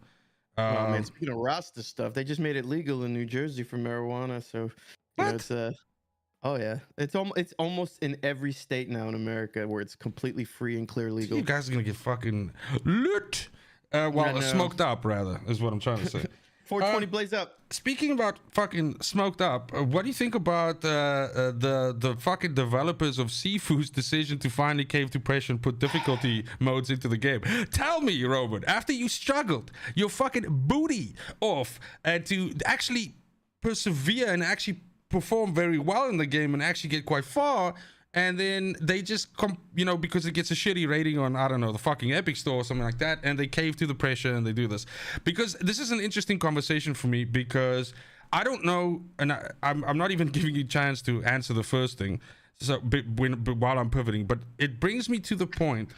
Oh man, speaking of Rasta stuff, they just made it legal in New Jersey for marijuana, so it's oh yeah, it's almost in every state now in America where it's completely free and clear legal. So you guys are gonna get fucking lit, smoked up rather, is what I'm trying to say. 420 blaze up. Speaking about fucking smoked up, what do you think about the fucking developers of Sifu's decision to finally cave to pressure and put difficulty modes into the game? Tell me, Robert, after you struggled your fucking booty off and to actually persevere and actually perform very well in the game and actually get quite far, and then they just because it gets a shitty rating on, I don't know, the fucking Epic Store or something like that, and they cave to the pressure and they do this. Because this is an interesting conversation for me, because I don't know, and I'm not even giving you a chance to answer the first thing, so while I'm pivoting, but it brings me to the point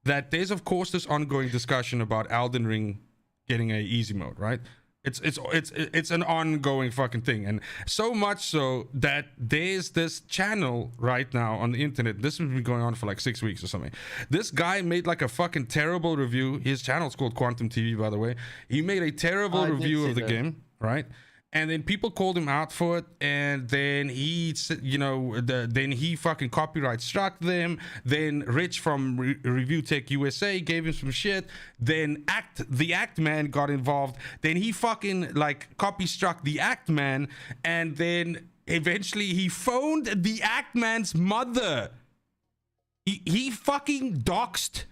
that there's of course this ongoing discussion about Elden Ring getting a easy mode, right? It's an ongoing fucking thing, and so much so that there's this channel right now on the internet. This has been going on for like 6 weeks or something. This guy made like a fucking terrible review. His channel's called Quantum TV, by the way. He made a terrible review of the game, right? And then people called him out for it, and then he fucking copyright struck them. Then Rich from Review Tech USA gave him some shit. Then the Act Man got involved. Then he fucking like copy struck the Act Man, and then eventually he phoned the Act Man's mother. He fucking doxed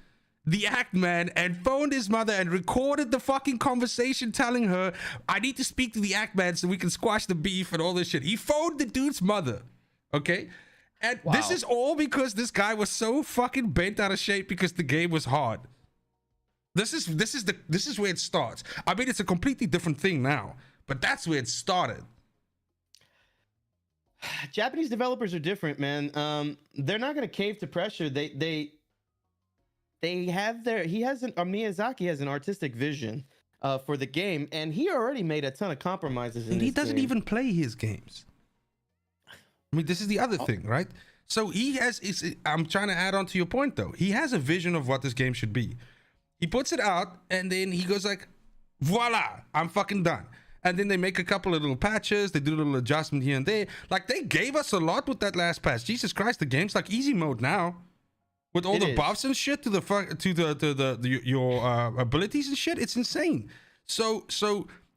the Act Man and phoned his mother and recorded the fucking conversation telling her, I need to speak to the Act Man so we can squash the beef and all this shit. He phoned the dude's mother, okay? And Wow. this is all because this guy was so fucking bent out of shape because the game was hard. This is where it starts. I mean, it's a completely different thing now, but that's where it started. Japanese developers are different, man. They're not going to cave to pressure. They have their Miyazaki has an artistic vision for the game, and he already made a ton of compromises. And he doesn't even play his games. I mean, this is the other thing, right? So he has. I'm trying to add on to your point, though. He has a vision of what this game should be. He puts it out, and then he goes like, "Voila, I'm fucking done." And then they make a couple of little patches. They do a little adjustment here and there. Like, they gave us a lot with that last patch. Jesus Christ, the game's like easy mode now, with all the buffs and shit to your abilities and shit. It's insane. So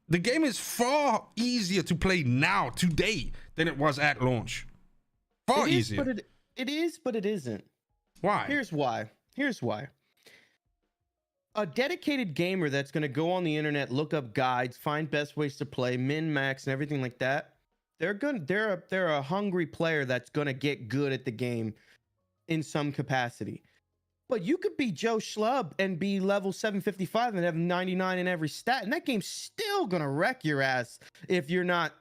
the game is far easier to play now today than it was at launch. Far easier. But it is, but it isn't. Why? Here's why. A dedicated gamer that's going to go on the internet, look up guides, find best ways to play, min max and everything like that. They're a hungry player that's going to get good at the game in some capacity. But you could be Joe Schlub and be level 755 and have 99 in every stat, and that game's still going to wreck your ass if you're not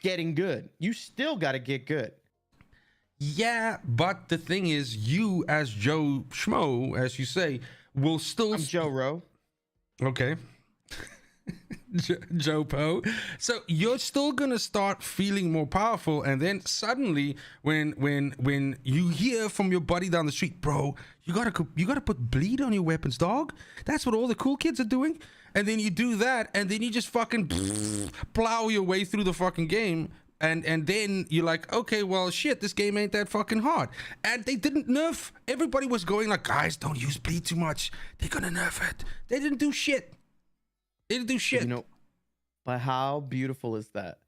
getting good. You still got to get good. Yeah, but the thing is, you as Joe Schmo, as you say, will still... I'm Joe Rowe. Okay. Joe Poe. So you're still gonna start feeling more powerful, and then suddenly, when you hear from your buddy down the street, bro, you gotta put bleed on your weapons, dog. That's what all the cool kids are doing. And then you do that, and then you just fucking plow your way through the fucking game. And then you're like, okay, well, shit, this game ain't that fucking hard. And they didn't nerf. Everybody was going like, guys, don't use bleed too much. They're gonna nerf it. They didn't do shit. They didn't do shit. You know, but how beautiful is that?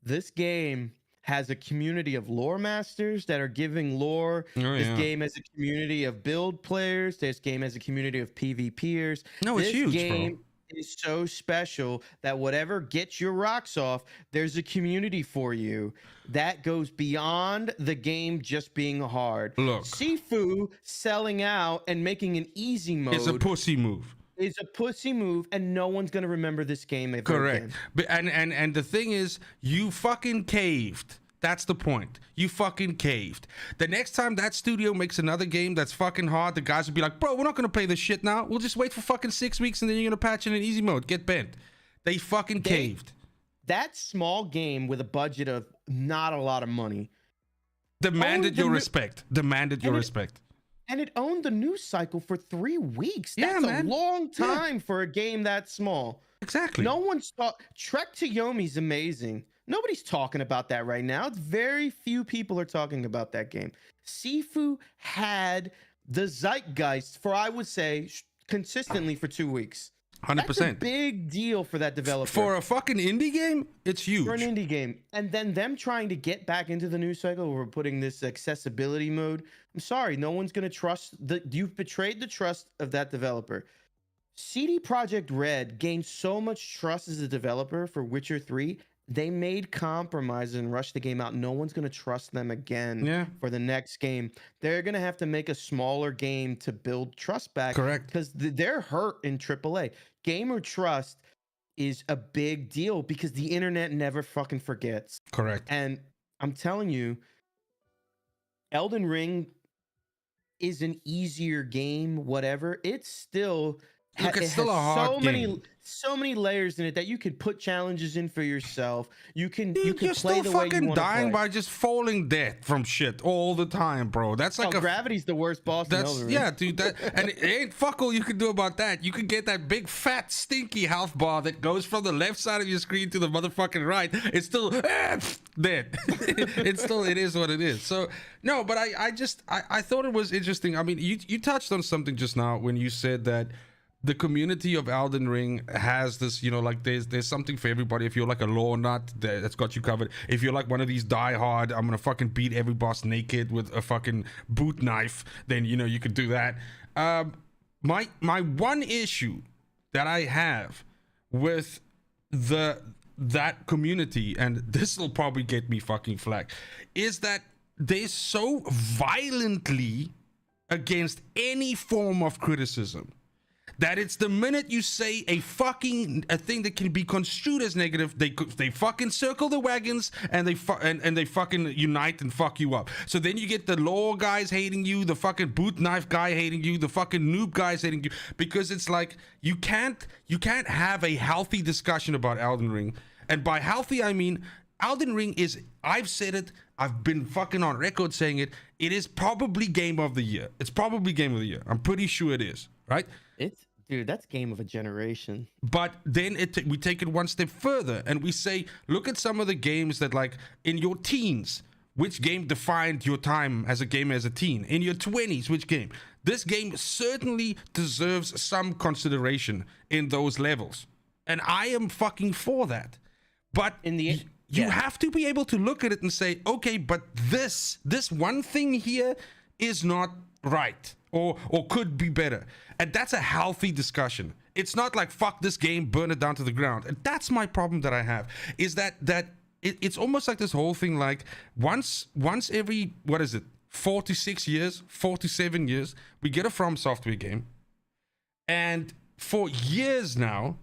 This game has a community of lore masters that are giving lore. This game has a community of build players. This game has a community of PvPers. No, it's huge, bro. Is so special that whatever gets your rocks off, there's a community for you that goes beyond the game just being hard. Look, Sifu selling out and making an easy mode is a pussy move. Is a pussy move, and no one's gonna remember this game ever Correct. again. But and the thing is, you fucking caved. That's the point. You fucking caved. The next time that studio makes another game that's fucking hard, the guys will be like, bro, we're not going to play this shit now. We'll just wait for fucking 6 weeks and then you're going to patch in an easy mode. Get bent. They fucking caved. That small game with a budget of not a lot of money demanded your respect. Demanded your respect. And it owned the news cycle for 3 weeks. Yeah, That's man. a long time for a game that small. Exactly. No one's Trek to Yomi's amazing. Nobody's talking about that right now. It's very few people are talking about that game. Sifu had the zeitgeist for, I would say, consistently for 2 weeks. 100%. That's a big deal for that developer. For a fucking indie game, it's huge. For an indie game. And then them trying to get back into the news cycle, we're putting this accessibility mode. I'm sorry, no one's going to trust. You've betrayed the trust of that developer. CD Projekt Red gained so much trust as a developer for Witcher 3. They made compromises and rushed the game out. No one's going to trust them again for the next game. They're going to have to make a smaller game to build trust back. Correct. Because they're hurt in AAA. Gamer trust is a big deal because the internet never fucking forgets. Correct. And I'm telling you, Elden Ring is an easier game, whatever. It's still... Look, it's still a hard game. So many layers in it that you could put challenges in for yourself. You can Dude, you can you're play still the way you fucking want to dying play. by just falling dead from shit all the time, bro. That's like Gravity's the worst boss in Elden Ring. Yeah, dude. And it ain't fuck all you can do about that. You can get that big fat stinky health bar that goes from the left side of your screen to the motherfucking right. It's still dead. It is what it is. So no, but I thought it was interesting. I mean, you touched on something just now when you said that the community of Elden Ring has this, like there's something for everybody. If you're like a lore nut, that's got you covered. If you're like one of these die-hard, I'm gonna fucking beat every boss naked with a fucking boot knife, then you could do that. My one issue that I have with that community, and this will probably get me fucking flack, is that they're so violently against any form of criticism that it's the minute you say a thing that can be construed as negative, they fucking circle the wagons and they fucking unite and fuck you up. So then you get the lore guys hating you, the fucking boot knife guy hating you, the fucking noob guys hating you, because it's like you can't have a healthy discussion about Elden Ring. And by healthy I mean Elden Ring is, I've said it, I've been fucking on record saying it, it is probably game of the year. It's probably game of the year. I'm pretty sure it is, right? Dude, that's game of a generation. But then we take it one step further and we say, look at some of the games that, like, in your teens, which game defined your time as a gamer as a teen? In your 20s, which game? This game certainly deserves some consideration in those levels. And I am fucking for that. But In the you have to be able to look at it and say, okay, but this one thing here is not right or could be better. And that's a healthy discussion. It's not like, fuck this game, burn it down to the ground. And that's my problem that I have, is that it's almost like this whole thing, like once every, 46 years, 47 years, we get a From Software game. And for years now,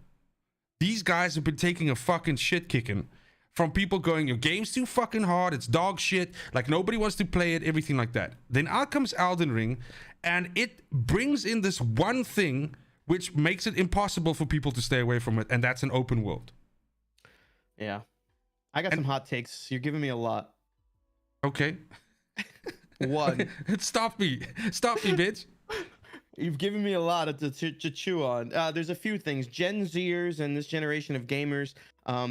these guys have been taking a fucking shit kicking from people going, your game's too fucking hard, it's dog shit, like nobody wants to play it, everything like that. Then out comes Elden Ring, and it brings in this one thing which makes it impossible for people to stay away from it, and that's an open world. Yeah. I got some hot takes. You're giving me a lot. Okay. One. Stop me, bitch. You've given me a lot to chew on. There's a few things. Gen Zers and this generation of gamers,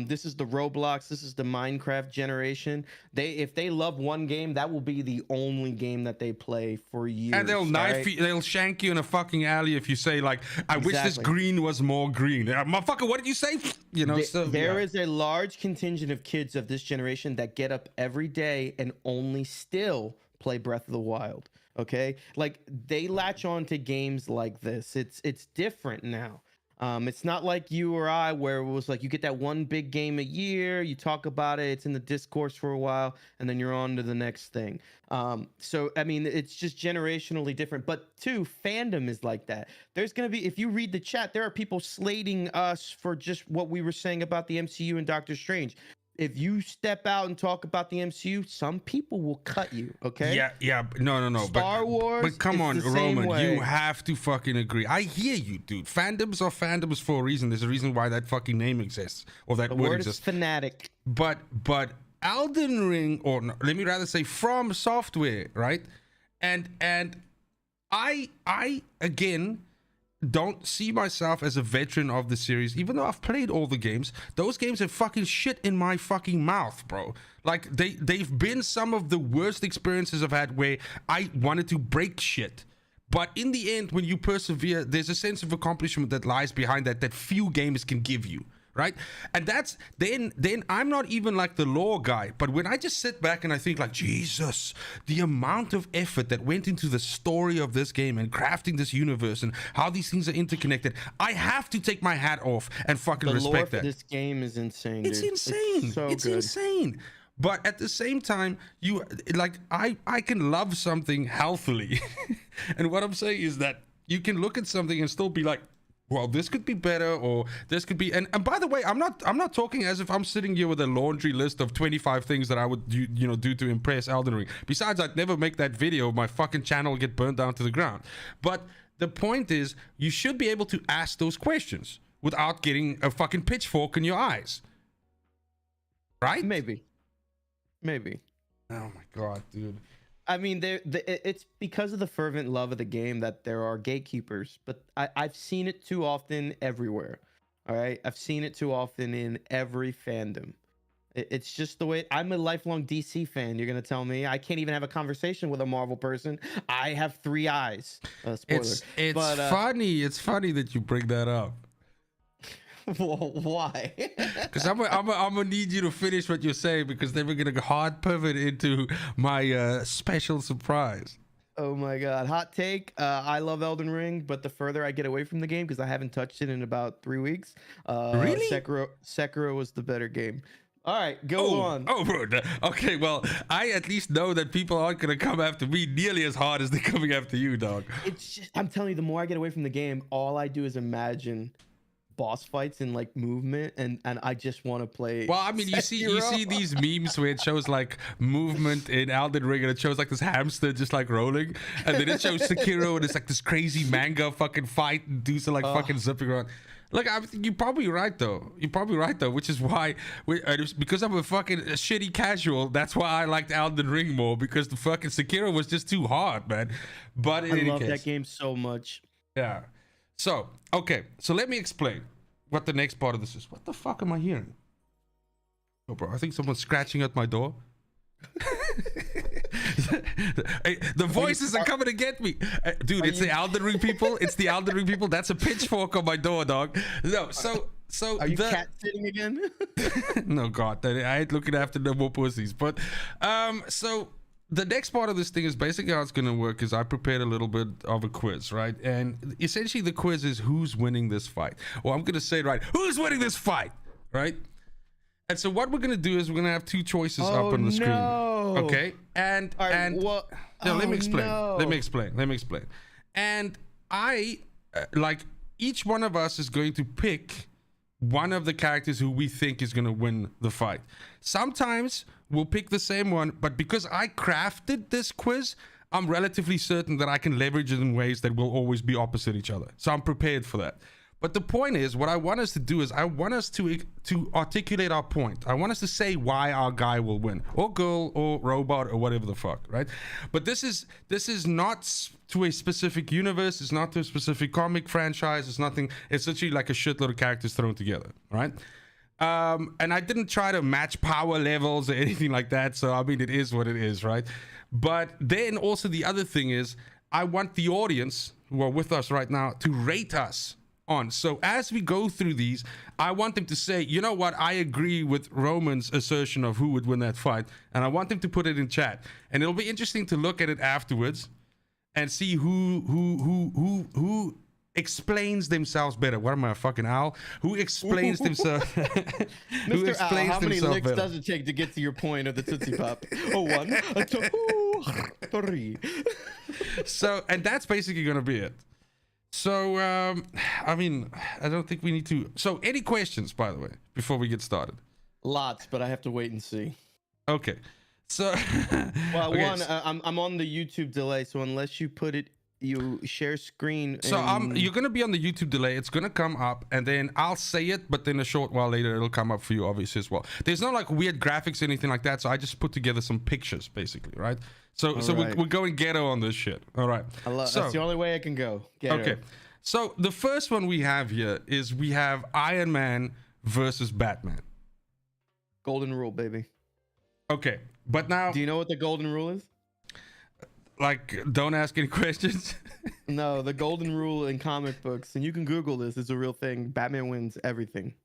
this is the Roblox, this is the Minecraft generation. If they love one game, that will be the only game that they play for years. And they'll knife you, they'll shank you in a fucking alley if you say, like, I wish this green was more green. Motherfucker, what did you say? You know, there is a large contingent of kids of this generation that get up every day and only still play Breath of the Wild. Okay, like they latch on to games like this. It's different now. It's not like you or I, where it was like you get that one big game a year, you talk about it, it's in the discourse for a while, and then you're on to the next thing. So I mean, it's just generationally different. But two, fandom is like that. There's gonna be, if you read the chat, there are people slating us for just what we were saying about the MCU and Doctor Strange. If you step out and talk about the MCU, some people will cut you, okay? Yeah. No. Star Wars, but come on, the same Roman, way. you have to fucking agree. I hear you, dude. Fandoms are fandoms for a reason. There's a reason why that fucking name exists, or that The word word exists. is fanatic. But Elden Ring, or no, let me rather say From Software, right? And I again don't see myself as a veteran of the series, even though I've played all the games. Those games have fucking shit in my fucking mouth, bro. Like they've been some of the worst experiences I've had, where I wanted to break shit. But in the end, when you persevere, there's a sense of accomplishment that lies behind that few games can give you, right? And that's then I'm not even like the lore guy, but when I just sit back and I think, like, Jesus, the amount of effort that went into the story of this game and crafting this universe and how these things are interconnected, I have to take my hat off and fucking respect lore for that. this game is insane. It's dude. insane. It's insane. But at the same time, you like, I can love something healthily. And what I'm saying is that you can look at something and still be like, well, this could be better, or this could be, and by the way, I'm not talking as if I'm sitting here with a laundry list of 25 things that I would do to impress Elden Ring. Besides, I'd never make that video. My fucking channel would get burnt down to the ground. But the point is, you should be able to ask those questions without getting a fucking pitchfork in your eyes. Right? Maybe. Oh my God, dude. I mean, it's because of the fervent love of the game that there are gatekeepers, but I've seen it too often everywhere. All right, I've seen it too often in every fandom. It's just the way. I'm a lifelong DC fan. You're gonna tell me I can't even have a conversation with a Marvel person? I have 3 eyes. Spoiler. It's funny. It's funny that you bring that up. Well, why? Because I'm gonna need you to finish what you're saying, because then we're gonna hard pivot into my special surprise. Oh my God, hot take. I love Elden Ring, but the further I get away from the game, because I haven't touched it in about 3 weeks. Really? Sekiro was the better game. All right, go on. Oh, bro. Okay, well, I at least know that people aren't gonna come after me nearly as hard as they're coming after you, dog. It's just, I'm telling you, the more I get away from the game, all I do is imagine boss fights and like movement, and I just want to play. Well, I mean, you see these memes where it shows like movement in Elden Ring, and it shows like this hamster just like rolling, and then it shows Sekiro, and it's like this crazy manga fucking fight, and dudes are like fucking zipping around. Look, you're probably right though. You're probably right though, which is why because I'm a fucking shitty casual. That's why I liked Elden Ring more, because the fucking Sekiro was just too hard, man. But in any love case, that game so much. yeah. So okay, so let me explain what the next part of this is. What the fuck am I hearing? Oh, bro, I think someone's scratching at my door. Hey, the voices are coming to get me, dude. It's the Elden Ring people. It's the Elden Ring people. That's a pitchfork on my door, dog. No, so Are you cat sitting again? No, God, I ain't looking after no more pussies. But so the next part of this thing is basically how it's gonna work. Is I prepared a little bit of a quiz, right? And essentially the quiz is who's winning this fight. Well, I'm gonna say it right. Who's winning this fight, right? And so what we're gonna do is we're gonna have two choices up on the screen. Okay, and no, let me explain. No. Let me explain. And I like each one of us is going to pick one of the characters who we think is gonna win the fight. Sometimes we'll pick the same one, but because I crafted this quiz, I'm relatively certain that I can leverage it in ways that will always be opposite each other. So I'm prepared for that. But the point is, what I want us to do is I want us to articulate our point. I want us to say why our guy will win, or girl, or robot, or whatever the fuck, right? But this is not to a specific universe. It's not to a specific comic franchise. It's nothing. It's literally like a shitload of characters thrown together, right? And I didn't try to match power levels or anything like that. So I mean, it is what it is, right? But then also the other thing is, I want the audience who are with us right now to rate us on. So as we go through these, I want them to say, you know what, I agree with Roman's assertion of who would win that fight, and I want them to put it in chat. And it'll be interesting to look at it afterwards and see who explains themselves better. What am I, a fucking owl? Who explains themselves? Mr. Owl, how many licks does it take to get to your point of the Tootsie Pop? Oh, one, a two, three. So, and that's basically gonna be it. So, I mean, I don't think we need to. So, any questions, by the way, before we get started? Lots, but I have to wait and see. Okay. So, well, okay, one, I'm on the YouTube delay, so unless you put it, you share screen. So, you're gonna be on the YouTube delay. It's gonna come up, and then I'll say it, but then a short while later, it'll come up for you, obviously, as well. There's no like weird graphics or anything like that. So, I just put together some pictures, basically, right? So, right. we're going ghetto on this shit. All right. That's the only way I can go. Ghetto. Okay. So the first one we have here is we have Iron Man versus Batman. Golden rule, baby. Okay, but now, do you know what the golden rule is? Like, don't ask any questions. No, the golden rule in comic books, and you can Google this. It's a real thing. Batman wins everything.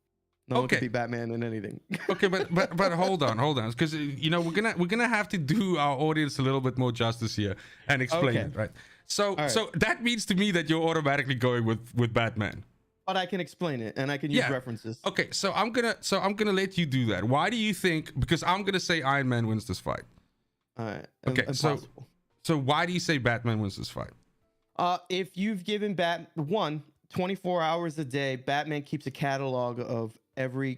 No one can be Batman in anything. Okay, but hold on, because you know we're gonna have to do our audience a little bit more justice here and explain it, right? So so that means to me that you're automatically going with Batman. But I can explain it, and I can use references. Okay, so I'm gonna let you do that. Why do you think? Because I'm gonna say Iron Man wins this fight. All right. Okay, so why do you say Batman wins this fight? If you've given 24 hours a day, Batman keeps a catalog of every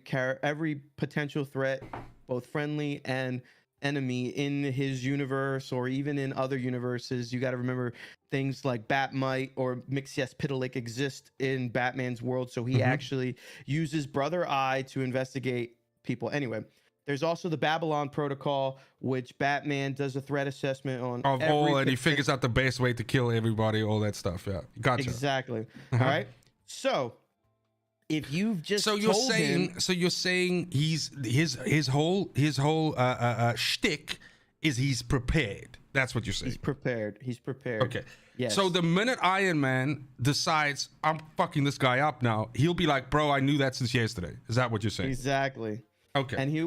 potential threat, both friendly and enemy, in his universe or even in other universes. You got to remember things like Batmite or Mixyezptlk exist in Batman's world, so he actually uses Brother Eye to investigate people. Anyway, there's also the Babylon Protocol, which Batman does a threat assessment on and he figures out the best way to kill everybody, all that stuff. Yeah, gotcha. Exactly. All right. So if you've just you're saying his whole shtick is he's prepared. That's what you're saying. He's prepared. Okay. Yes. So the minute Iron Man decides I'm fucking this guy up now, he'll be like, bro, I knew that since yesterday. Is that what you're saying? Exactly. Okay. And he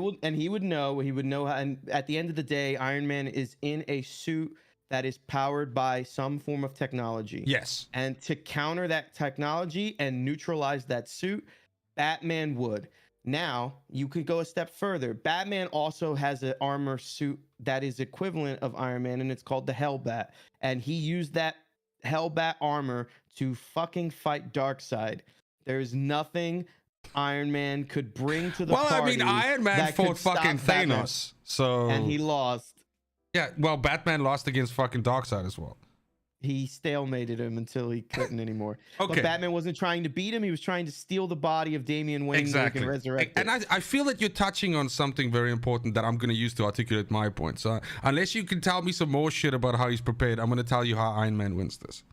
would know how, and at the end of the day, Iron Man is in a suit that is powered by some form of technology. Yes. And to counter that technology and neutralize that suit, Batman would. Now, you could go a step further. Batman also has an armor suit that is equivalent of Iron Man, and it's called the Hellbat. And he used that Hellbat armor to fucking fight Darkseid. There's nothing Iron Man could bring to the Well, I party. mean, Iron Man that could fought fucking stop Batman. Thanos, so And he lost. yeah. Well, Batman lost against fucking Darkseid as well. He stalemated him until he couldn't anymore. Okay. But Batman wasn't trying to beat him. He was trying to steal the body of Damian Wayne so he can resurrect And it. I feel that you're touching on something very important that I'm going to use to articulate my point. So unless you can tell me some more shit about how he's prepared, I'm going to tell you how Iron Man wins this.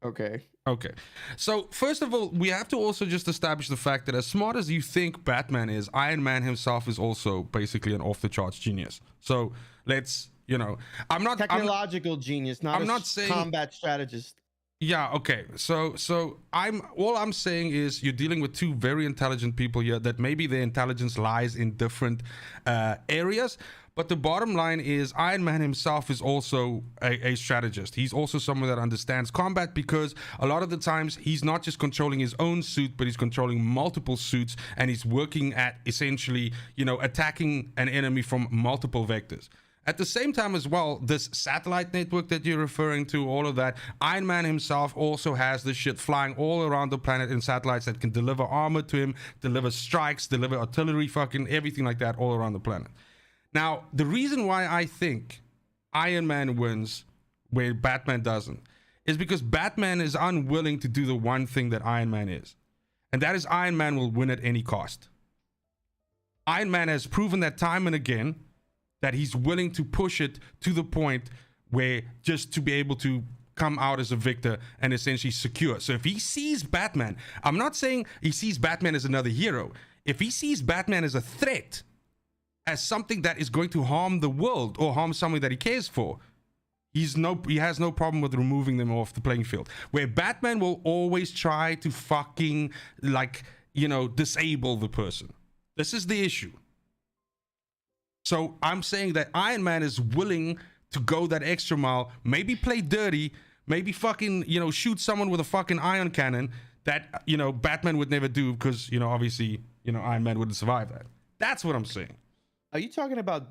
Okay. Okay. So first of all, we have to also just establish the fact that as smart as you think Batman is, Iron Man himself is also basically an off-the-charts genius. So let's, I'm not technological genius, not I'm a not saying combat strategist. Yeah, okay. So all I'm saying is you're dealing with two very intelligent people here that maybe their intelligence lies in different areas. But the bottom line is Iron Man himself is also a strategist. He's also someone that understands combat because a lot of the times he's not just controlling his own suit, but he's controlling multiple suits and he's working at essentially, attacking an enemy from multiple vectors. At the same time as well, this satellite network that you're referring to, all of that, Iron Man himself also has this shit flying all around the planet in satellites that can deliver armor to him, deliver strikes, deliver artillery, fucking everything like that all around the planet. Now, the reason why I think Iron Man wins where Batman doesn't is because Batman is unwilling to do the one thing that Iron Man is. And that is Iron Man will win at any cost. Iron Man has proven that time and again that he's willing to push it to the point where just to be able to come out as a victor and essentially secure. So if he sees Batman, I'm not saying he sees Batman as another hero. If he sees Batman as a threat, as something that is going to harm the world or harm someone that he cares for, he has no problem with removing them off the playing field. Where Batman will always try to fucking disable the person. This is the issue. So I'm saying that Iron Man is willing to go that extra mile, maybe play dirty, maybe fucking, shoot someone with a fucking ion cannon that, Batman would never do because, obviously, Iron Man wouldn't survive that. That's what I'm saying. Are you talking about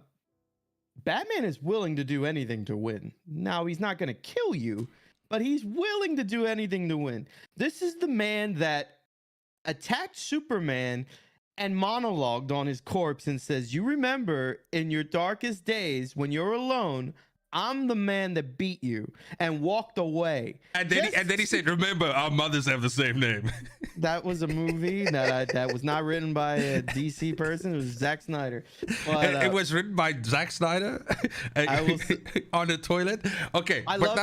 Batman is willing to do anything to win? Now, he's not going to kill you, but he's willing to do anything to win. This is the man that attacked Superman and monologued on his corpse and says, you remember in your darkest days when you're alone, I'm the man that beat you, and walked away. And then he said, remember, our mothers have the same name. That was a movie that was not written by a DC person. It was Zack Snyder. But, it was written by Zack Snyder on the toilet. Okay. I love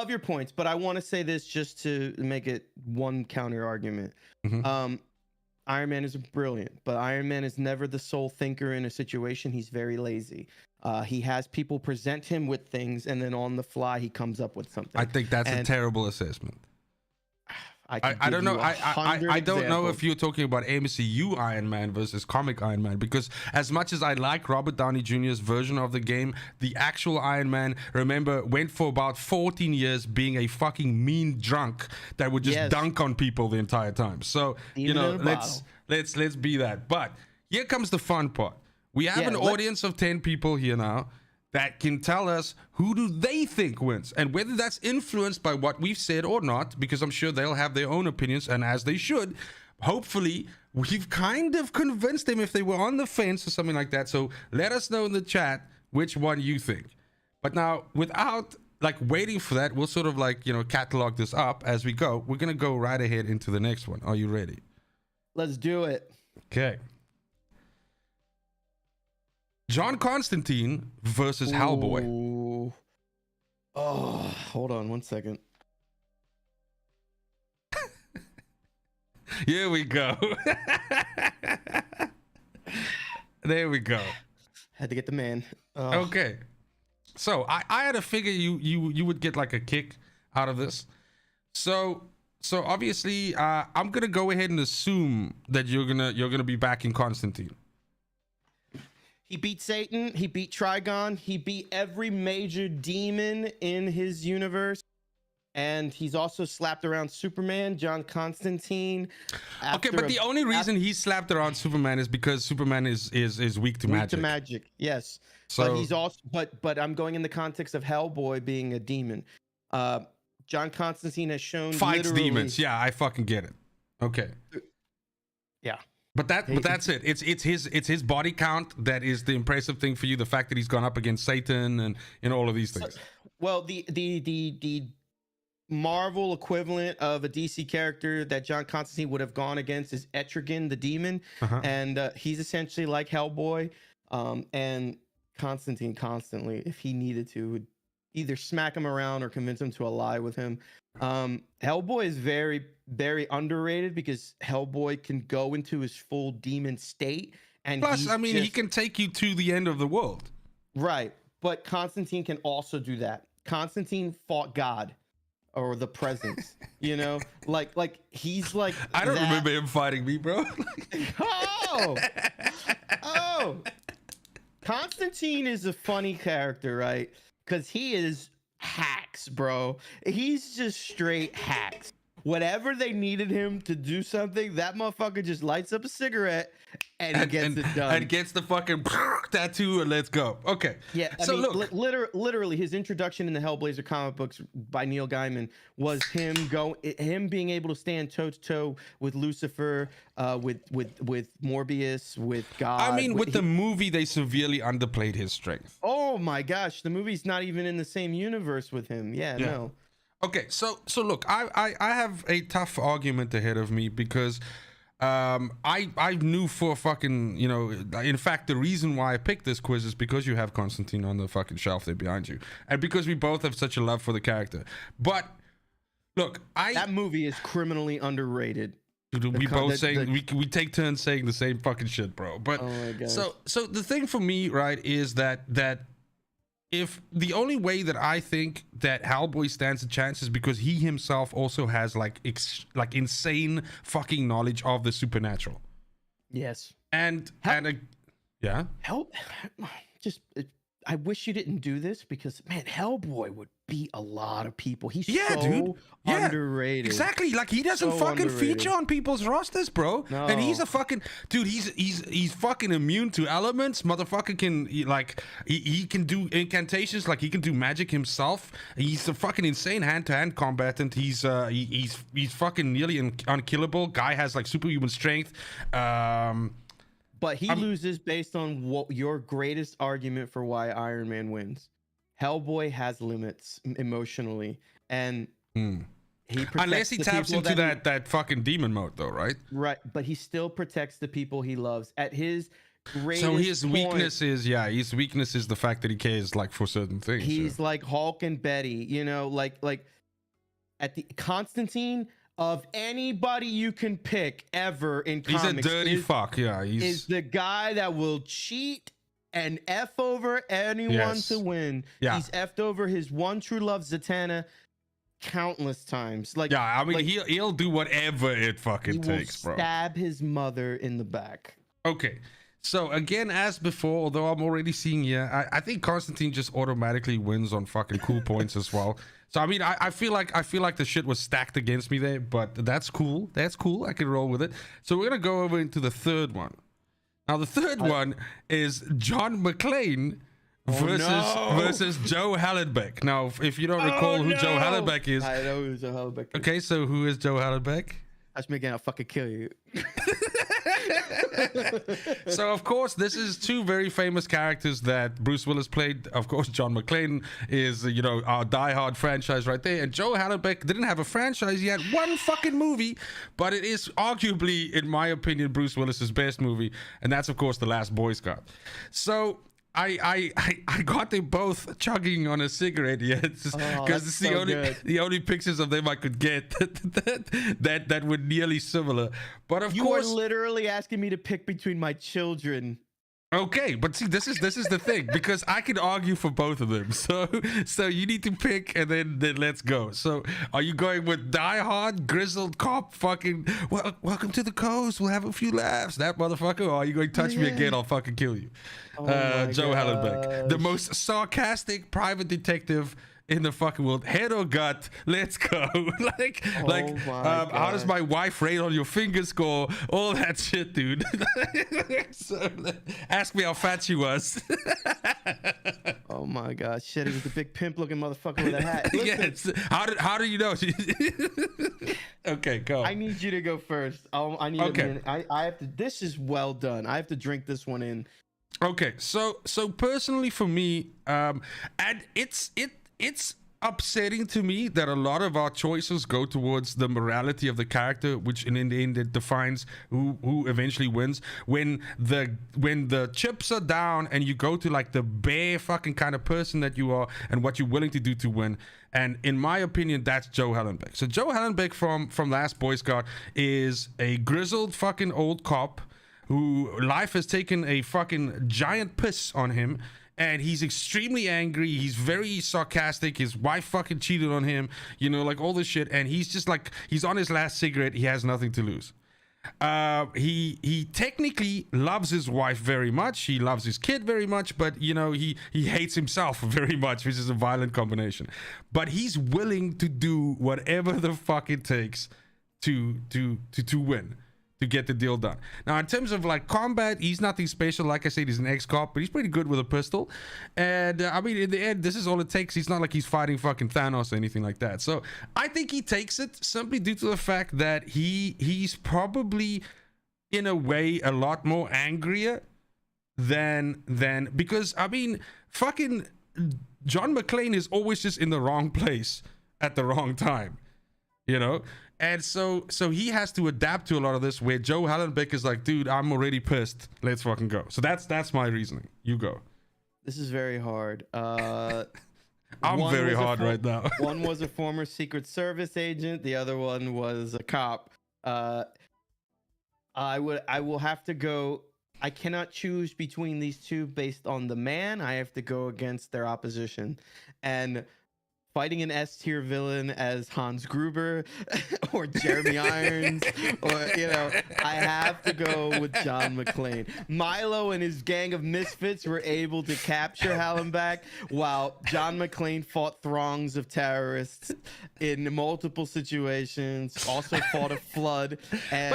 your points, but I want to say this just to make it one counter argument. Mm-hmm. Iron Man is brilliant, but Iron Man is never the sole thinker in a situation. He's very lazy. He has people present him with things, and then on the fly, he comes up with something. I think that's a terrible assessment. I don't know. I don't know if you're talking about MCU Iron Man versus comic Iron Man, because as much as I like Robert Downey Jr.'s version of the game, the actual Iron Man, remember, went for about 14 years being a fucking mean drunk that would just dunk on people the entire time. So, let's be that. But here comes the fun part. We have an audience of 10 people here now that can tell us who do they think wins, and whether that's influenced by what we've said or not, because I'm sure they'll have their own opinions, and as they should. Hopefully, we've kind of convinced them if they were on the fence or something like that. So let us know in the chat which one you think. But now, without waiting for that, we'll sort of catalog this up as we go. We're going to go right ahead into the next one. Are you ready? Let's do it. Okay. John Constantine versus Hellboy. Oh, hold on one second. Here we go. There we go. Had to get the man. Okay. So I had to figure you would get a kick out of this. So obviously I'm gonna go ahead and assume that you're gonna be backing Constantine. He beat Satan. He beat Trigon. He beat every major demon in his universe. and he's also slapped around Superman, John Constantine. Okay, but the only reason he slapped around Superman is because Superman is weak to magic. Weak to magic, yes. So but he's also but I'm going in the context of Hellboy being a demon. John Constantine has shown fights demons. Yeah, I fucking get it. Okay. Yeah. But that's it. It's his body count that is the impressive thing for you. The fact that he's gone up against Satan and all of these things. Well, the Marvel equivalent of a DC character that John Constantine would have gone against is Etrigan the Demon, and he's essentially like Hellboy, and Constantine constantly, if he needed to, would either smack him around or convince him to ally with him. Hellboy is very, very underrated because Hellboy can go into his full demon state, and plus, I mean, he can take you to the end of the world. Right, but Constantine can also do that. Constantine fought God or the presence, you know, like he's like. I don't remember him fighting me, bro. oh, Constantine is a funny character, right? Because he is hacks, bro. He's just straight hacks. Whatever they needed him to do something, that motherfucker just lights up a cigarette and he gets it done. And gets the fucking tattoo and let's go. Okay. Yeah. I mean, look, literally, his introduction in the Hellblazer comic books by Neil Gaiman was him being able to stand toe to toe with Lucifer, with Morbius, with God. I mean, with the movie, they severely underplayed his strength. Oh my gosh, the movie's not even in the same universe with him. Yeah. No. Okay, so look, I have a tough argument ahead of me because I knew for fucking, you know, in fact, the reason why I picked this quiz is because you have Constantine on the fucking shelf there behind you, and because we both have such a love for the character. But look, that movie is criminally underrated. We both saying we take turns saying the same fucking shit, bro. But so the thing for me, right, is that if the only way that I think that Hellboy stands a chance is because he himself also has like insane fucking knowledge of the supernatural. Yes. And yeah. I wish you didn't do this because, man, Hellboy would beat a lot of people. He's underrated. Exactly. Like, he doesn't fucking feature on people's rosters, bro. No. And he's a fucking dude. He's fucking immune to elements. Motherfucker can he can do incantations. Like, he can do magic himself. He's a fucking insane hand-to-hand combatant. He's fucking nearly unkillable. Guy has like superhuman strength. But he loses based on what your greatest argument for why Iron Man wins. Hellboy has limits emotionally, and unless he taps into that fucking demon mode, though, right? Right, but he still protects the people he loves. At his greatest so his weakness is the fact that he cares like for certain things. He's like Hulk and Betty, you know, like at the Constantine. Of anybody you can pick ever in comics, he's a dirty fuck. Yeah, is the guy that will cheat and F over anyone to win. Yeah. He's F'd over his one true love, Zatanna, countless times. Like, yeah, I mean, he'll do whatever it fucking takes, bro. Stab his mother in the back. Okay. So again, as before, although I'm already seeing I think Constantine just automatically wins on fucking cool points as well. So I mean, I feel like the shit was stacked against me there, but that's cool. That's cool. I can roll with it. So we're gonna go over into the third one. Now the third one is John McClane versus Joe Hallenbeck. Now, if you don't recall who Joe Hallenbeck is, I know who Joe Hallenbeck is. Okay, so who is Joe Hallenbeck? That's me again. I'll fucking kill you. So of course this is two very famous characters that Bruce Willis played. Of course, John McClane is, you know, our diehard franchise right there, and Joe Hallenbeck didn't have a franchise. He had one fucking movie, but it is arguably, in my opinion, Bruce Willis's best movie, and that's of course The Last Boy Scout. So I got them both chugging on a cigarette yet, because it's the only pictures of them I could get that were nearly similar. But of course, you are literally asking me to pick between my children. Okay, but see, this is the thing, because I can argue for both of them. So you need to pick, and then let's go. So are you going with diehard grizzled cop fucking welcome to the coast, we'll have a few laughs, that motherfucker, or are you going to touch me again, I'll fucking kill you? Joe Hallenbeck, the most sarcastic private detective in the fucking world. Head or gut? Let's go. How does my wife rate on your finger score? All that shit, dude. So, ask me how fat she was. Oh my god, shit! He was the big pimp-looking motherfucker with a hat. Listen, Yes. How do you know? Okay, go. I need you to go first. I need a minute. I have to. This is well done. I have to drink this one in. Okay, so personally for me, and it's upsetting to me that a lot of our choices go towards the morality of the character, which in the end it defines who eventually wins. When the chips are down and you go to like the bare fucking kind of person that you are and what you're willing to do to win. And in my opinion, that's Joe Hallenbeck. So Joe Hallenbeck from Last Boy Scout is a grizzled fucking old cop who life has taken a fucking giant piss on him, and he's extremely angry. He's very sarcastic. His wife fucking cheated on him, you know, like all this shit. And he's just like, he's on his last cigarette. He has nothing to lose. He technically loves his wife very much. He loves his kid very much, but you know, he hates himself very much, which is a violent combination. But he's willing to do whatever the fuck it takes to win, to get the deal done. Now, in terms of like combat, he's nothing special. Like I said, he's an ex-cop, but he's pretty good with a pistol. And I mean, in the end, this is all it takes. He's not like he's fighting fucking Thanos or anything like that. So I think he takes it simply due to the fact that he's probably in a way a lot more angrier than because I mean, fucking John McClane is always just in the wrong place at the wrong time, you know? And so he has to adapt to a lot of this, where Joe Hallenbeck is like, dude, I'm already pissed. Let's fucking go. So that's my reasoning. You go. This is very hard. I'm very hard right now. One was a former Secret Service agent. The other one was a cop. I will have to go. I cannot choose between these two based on the man. I have to go against their opposition. And fighting an S-tier villain as Hans Gruber or Jeremy Irons, or, you know, I have to go with John McClane. Milo and his gang of misfits were able to capture Hallenbeck, while John McClane fought throngs of terrorists in multiple situations, also fought a flood. And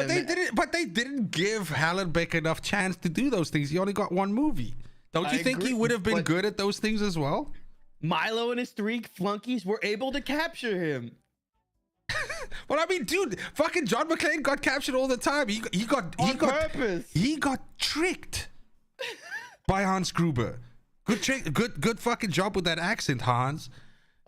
But they didn't give Hallenbeck enough chance to do those things. He only got one movie. Don't you think he would have been good at those things as well? Milo and his three flunkies were able to capture him. Well, I mean, dude, fucking John McClane got captured all the time. He got tricked by Hans Gruber. Good fucking job with that accent, Hans.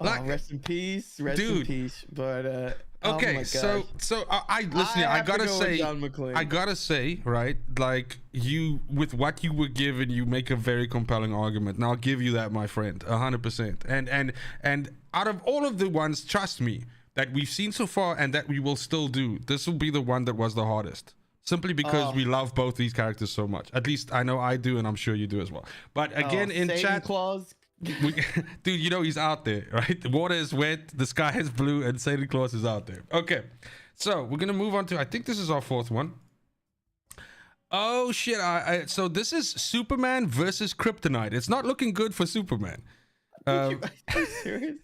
Like, rest in peace, in peace. But okay, oh so I listen. I gotta say, right? Like, you, with what you were given, you make a very compelling argument, and I'll give you that, my friend, 100%. And out of all of the ones, trust me, that we've seen so far, and that we will still do, this will be the one that was the hardest. Simply because we love both these characters so much. At least I know I do, and I'm sure you do as well. But again, in Satan chat, Claus. Dude, you know he's out there, right? The water is wet, the sky is blue, and Santa Claus is out there. Okay, so we're gonna move on to, I think this is our fourth one. Oh shit! So this is Superman versus Kryptonite. It's not looking good for Superman. Are you serious?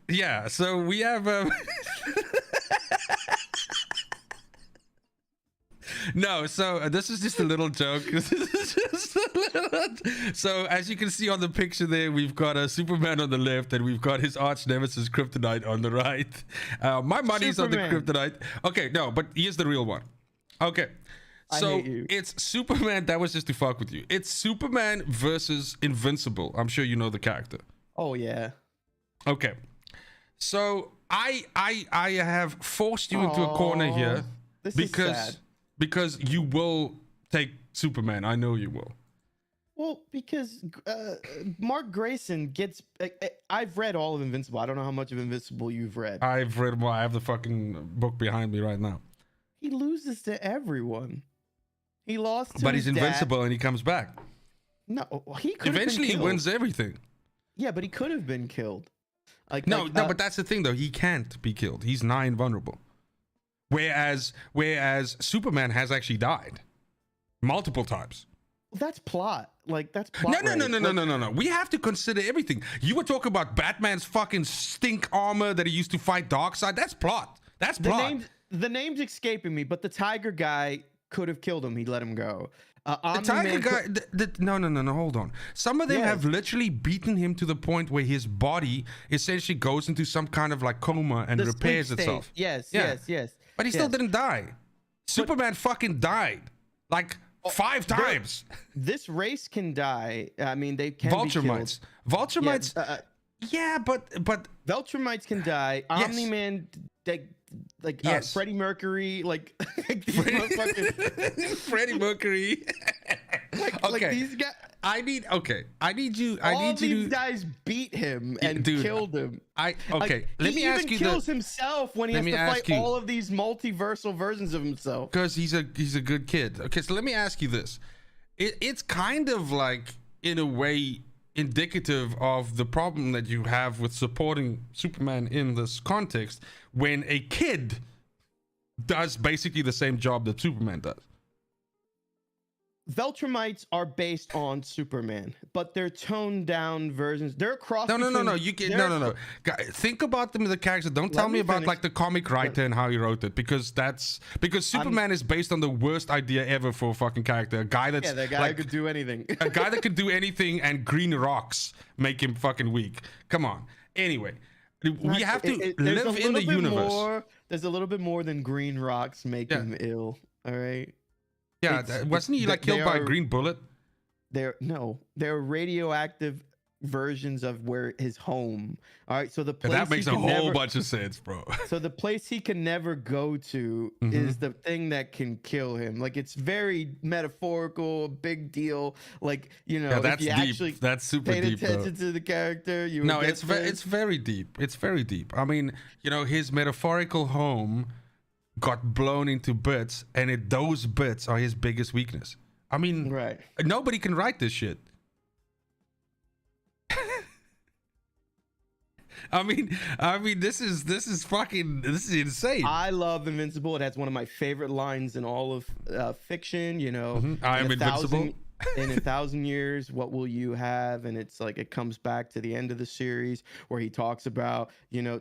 Yeah. So we have. No, so this is just a little joke. So as you can see on the picture there, we've got a Superman on the left, and we've got his arch nemesis Kryptonite on the right. My money's on the Kryptonite. Okay, no, but here's the real one. Okay, so it's Superman. That was just to fuck with you. It's Superman versus Invincible. I'm sure you know the character. Oh yeah. Okay, so I have forced you into a corner here because you will take Superman. I know you will. Well, because Mark Grayson gets... I've read all of Invincible. I don't know how much of Invincible you've read. I've read more. I have the fucking book behind me right now. He loses to everyone. He lost to But he's his invincible dad. and he comes back. No, he could eventually he wins everything. Yeah, but he could have been killed. No, but that's the thing though. He can't be killed. He's nigh invulnerable. Whereas Superman has actually died multiple times. That's plot. Like that's plot. No. We have to consider everything. You were talking about Batman's fucking stink armor that he used to fight Darkseid. That's plot. That's plot. The name's escaping me, but the tiger guy could have killed him. He let him go. The tiger guy. No. Hold on. Some of them have literally beaten him to the point where his body essentially goes into some kind of like coma and repairs itself. Yes. But he still didn't die. Superman fucking died like 5 times. This race can die. I mean, they can Vulture be killed. mites. Vulture mites. Yeah, but Vulture mites can die. Yes. Omni-Man, yes. Freddie Mercury, like these motherfuckers. Freddie Mercury. Like these guys. I need you. All these guys beat him and killed him. Let me ask you. He even kills himself when he has to fight all of these multiversal versions of himself. Because he's a good kid. Okay, so let me ask you this. It's kind of like, in a way, indicative of the problem that you have with supporting Superman in this context when a kid does basically the same job that Superman does. Veltramites are based on Superman, but they're toned down versions. They're a cross. No. You get no. Think about them as the characters. Don't tell me about like the comic writer and how he wrote it, because Superman is based on the worst idea ever for a fucking character. A guy that's that guy like, could do anything. A guy that could do anything, and green rocks make him fucking weak. Come on. Anyway, we have to live in the universe. There's a little bit more than green rocks make him ill. All right. Yeah, wasn't he like killed by a green bullet? They're radioactive versions of where his home. All right, so the place that makes a whole bunch of sense, bro. So the place he can never go to is the thing that can kill him. Like, it's very metaphorical, big deal. Like, you know, that's if you deep. Actually that's super paid deep. attention to the character. It's very deep. It's very deep. I mean, you know, his metaphorical home got blown into bits, and those bits are his biggest weakness. I mean, nobody can write this shit. I mean, this is insane. I love Invincible. It has one of my favorite lines in all of fiction. You know, I am invincible. In 1,000 years, what will you have? And it's like, it comes back to the end of the series where he talks about, you know,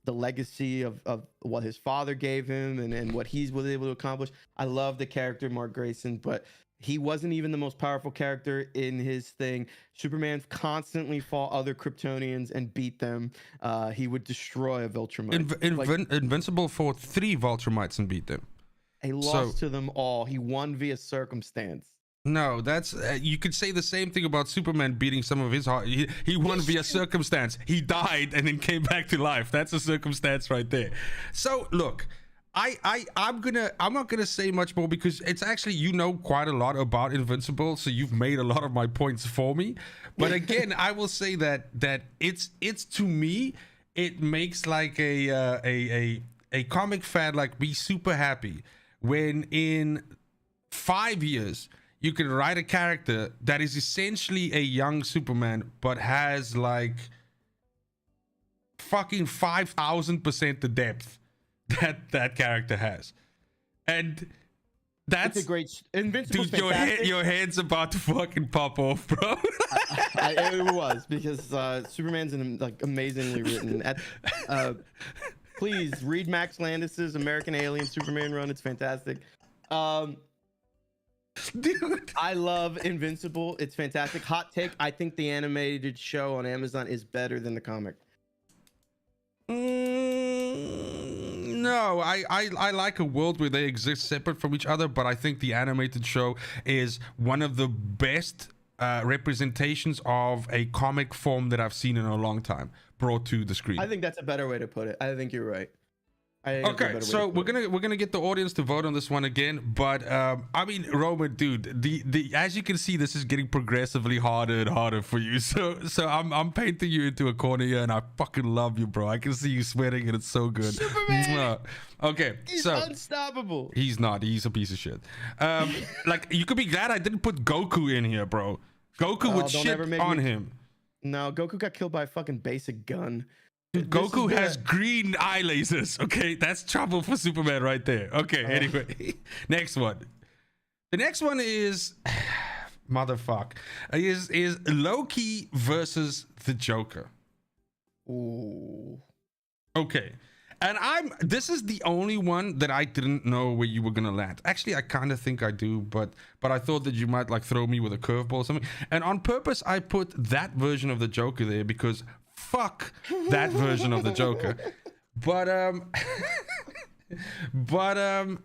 the legacy of what his father gave him and what he was able to accomplish. I love the character Mark Grayson, but he wasn't even the most powerful character in his thing. Superman constantly fought other Kryptonians and beat them. He would destroy a Viltrumite. Invincible fought 3 Viltrumites and beat them. He lost to them all. He won via circumstance. No, that's you could say the same thing about Superman beating some of his heart. He won via circumstance. He died and then came back to life. That's a circumstance right there. So look, I'm not gonna say much more, because it's actually, you know, quite a lot about Invincible, so you've made a lot of my points for me. But again, I will say that it's to me, it makes like a comic fan like me super happy when in 5 years you can write a character that is essentially a young Superman, but has like fucking 5,000% the depth that character has. And that's a great Invincible. Dude, your head's about to fucking pop off, bro. It was, because Superman's amazingly written. Please read Max Landis's American Alien Superman run. It's fantastic. Dude, I love Invincible. It's fantastic. Hot take: I think the animated show on Amazon is better than the comic. No, I like a world where they exist separate from each other, but I think the animated show is one of the best representations of a comic form that I've seen in a long time brought to the screen. I think that's a better way to put it. I think you're right. Okay, so we're gonna get the audience to vote on this one again, but I mean, Roman, dude, the as you can see, this is getting progressively harder and harder for you. So I'm painting you into a corner here, and I fucking love you, bro. I can see you sweating, and it's so good. Superman! Okay, he's unstoppable. He's not. He's a piece of shit. Like, you could be glad I didn't put Goku in here, bro. Goku would shit on him. No, Goku got killed by a fucking basic gun. Dude, Goku has green eye lasers. Okay, that's trouble for Superman right there. Okay, anyway, next one. The next one is motherfucker is Loki versus the Joker. Ooh. Okay. And this is the only one that I didn't know where you were gonna land. Actually, I kind of think I do, but I thought that you might like throw me with a curveball or something. And on purpose, I put that version of the Joker there because fuck that version of the Joker. But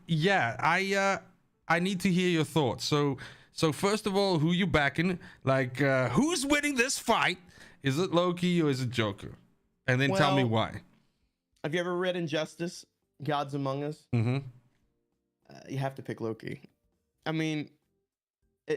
yeah, I need to hear your thoughts. So first of all, who you backing? Like, who's winning this fight? Is it Loki or is it Joker? And then tell me why. Have you ever read Injustice, Gods Among Us? Mm-hmm. You have to pick Loki. I mean,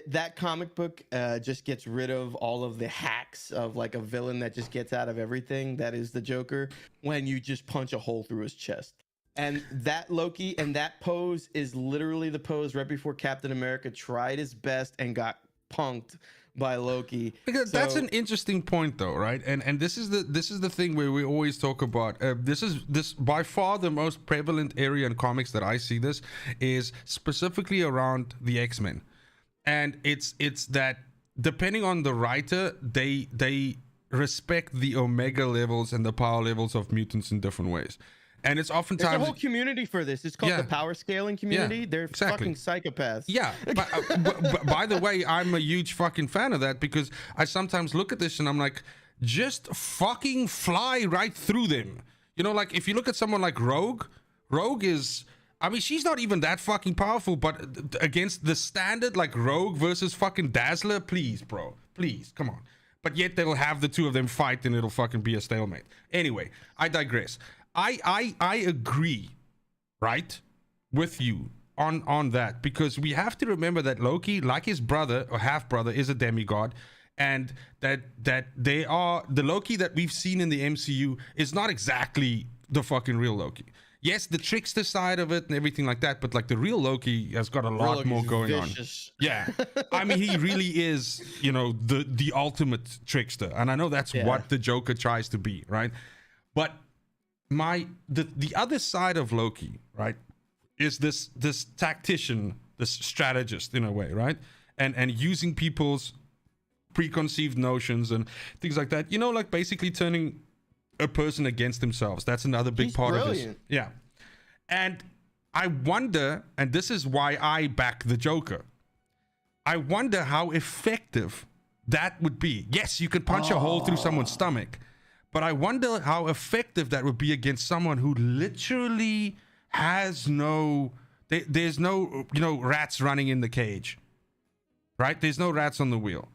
that comic book just gets rid of all of the hacks of like a villain that just gets out of everything. That is the Joker when you just punch a hole through his chest. And that Loki and that pose is literally the pose right before Captain America tried his best and got punked by Loki. Because that's an interesting point though, right? And this is the thing where we always talk about this by far the most prevalent area in comics that I see this is specifically around the X-Men. And it's that depending on the writer, they respect the omega levels and the power levels of mutants in different ways. And it's oftentimes there's a whole community for this. It's called the power scaling community. Yeah, they're fucking psychopaths. Yeah. But by the way, I'm a huge fucking fan of that because I sometimes look at this and I'm like, just fucking fly right through them. You know, like if you look at someone like Rogue is, I mean, she's not even that fucking powerful, but against the standard like Rogue versus fucking Dazzler, please, bro. Please, come on. But yet they'll have the two of them fight and it'll fucking be a stalemate. Anyway, I digress. I agree, right, with you on that because we have to remember that Loki, like his brother or half brother, is a demigod, and that they are the Loki that we've seen in the MCU is not exactly the fucking real Loki. Yes, the trickster side of it and everything like that, but like the real Loki has got a lot more going vicious on. Yeah, I mean he really is, you know, the ultimate trickster, and I know that's what the Joker tries to be, right? But the other side of Loki, right, is this tactician, this strategist in a way, right, and using people's preconceived notions and things like that. You know, like basically turning a person against themselves. That's another big part of this. Yeah, and I wonder, and this is why I back the Joker. I wonder how effective that would be. Yes, you can punch a hole through someone's stomach. But I wonder how effective that would be against someone who literally has there's no, you know, rats running in the cage, right? There's no rats on the wheel.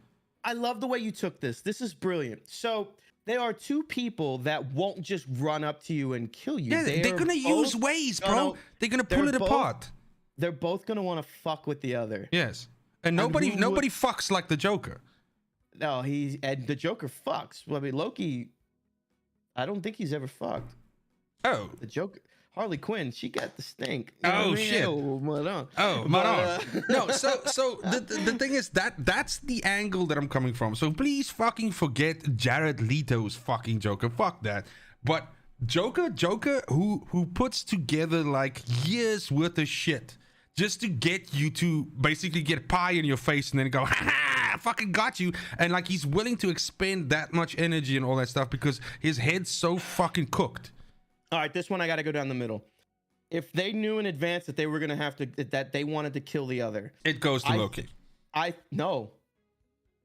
I love the way you took this. This is brilliant. So there are two people that won't just run up to you and kill you. Yeah, they're going to use ways, bro. No, they're going to pull it apart. They're both going to want to fuck with the other. Yes. And nobody fucks like the Joker. No, and the Joker fucks. Well, I mean, Loki, I don't think he's ever fucked. Oh. The Joker, Harley Quinn, she got the stink. Oh, shit. Oh, No, so the thing is that's the angle that I'm coming from. So please fucking forget Jared Leto's fucking Joker. Fuck that. But Joker who puts together like years worth of shit just to get you to basically get pie in your face and then go, ha ha, I fucking got you. And like he's willing to expend that much energy and all that stuff because his head's so fucking cooked. All right, this one I got to go down the middle. If they knew in advance that they were going to have to, that they wanted to kill the other, it goes to Loki. No,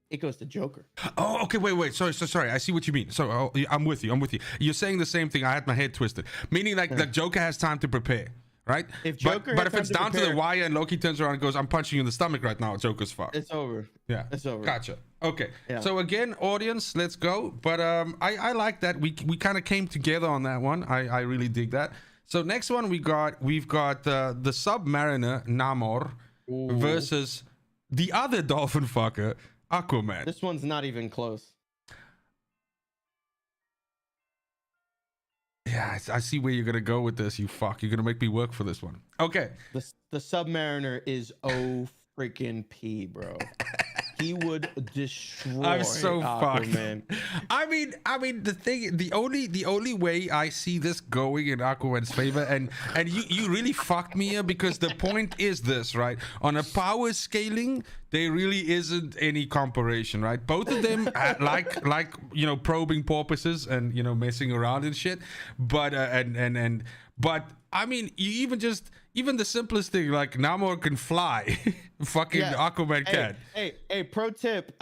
it goes to Joker. Oh, okay, wait. Sorry. I see what you mean. So I'm with you. You're saying the same thing. I had my head twisted. Meaning like the Joker has time to prepare. Right? But if it's down to the wire and Loki turns around and goes, I'm punching you in the stomach right now, Joker's fucked. It's over. Yeah. It's over. Gotcha. Okay. Yeah. So again, audience, let's go. But I like that. We kind of came together on that one. I really dig that. So next one we've got the Submariner Namor versus the other dolphin fucker, Aquaman. This one's not even close. Yeah, I see where you're gonna go with this. You fuck. You're gonna make me work for this one. Okay. The Submariner is freaking P, bro. He would destroy. I'm so Aquaman. fucked. I mean, the only way I see this going in Aquaman's favor, and you really fucked me here because the point is this, right? On a power scaling, there really isn't any comparison, right? Both of them like probing porpoises and messing around and shit, but but I mean, even the simplest thing like Namor can fly, fucking Aquaman can. Hey, pro tip,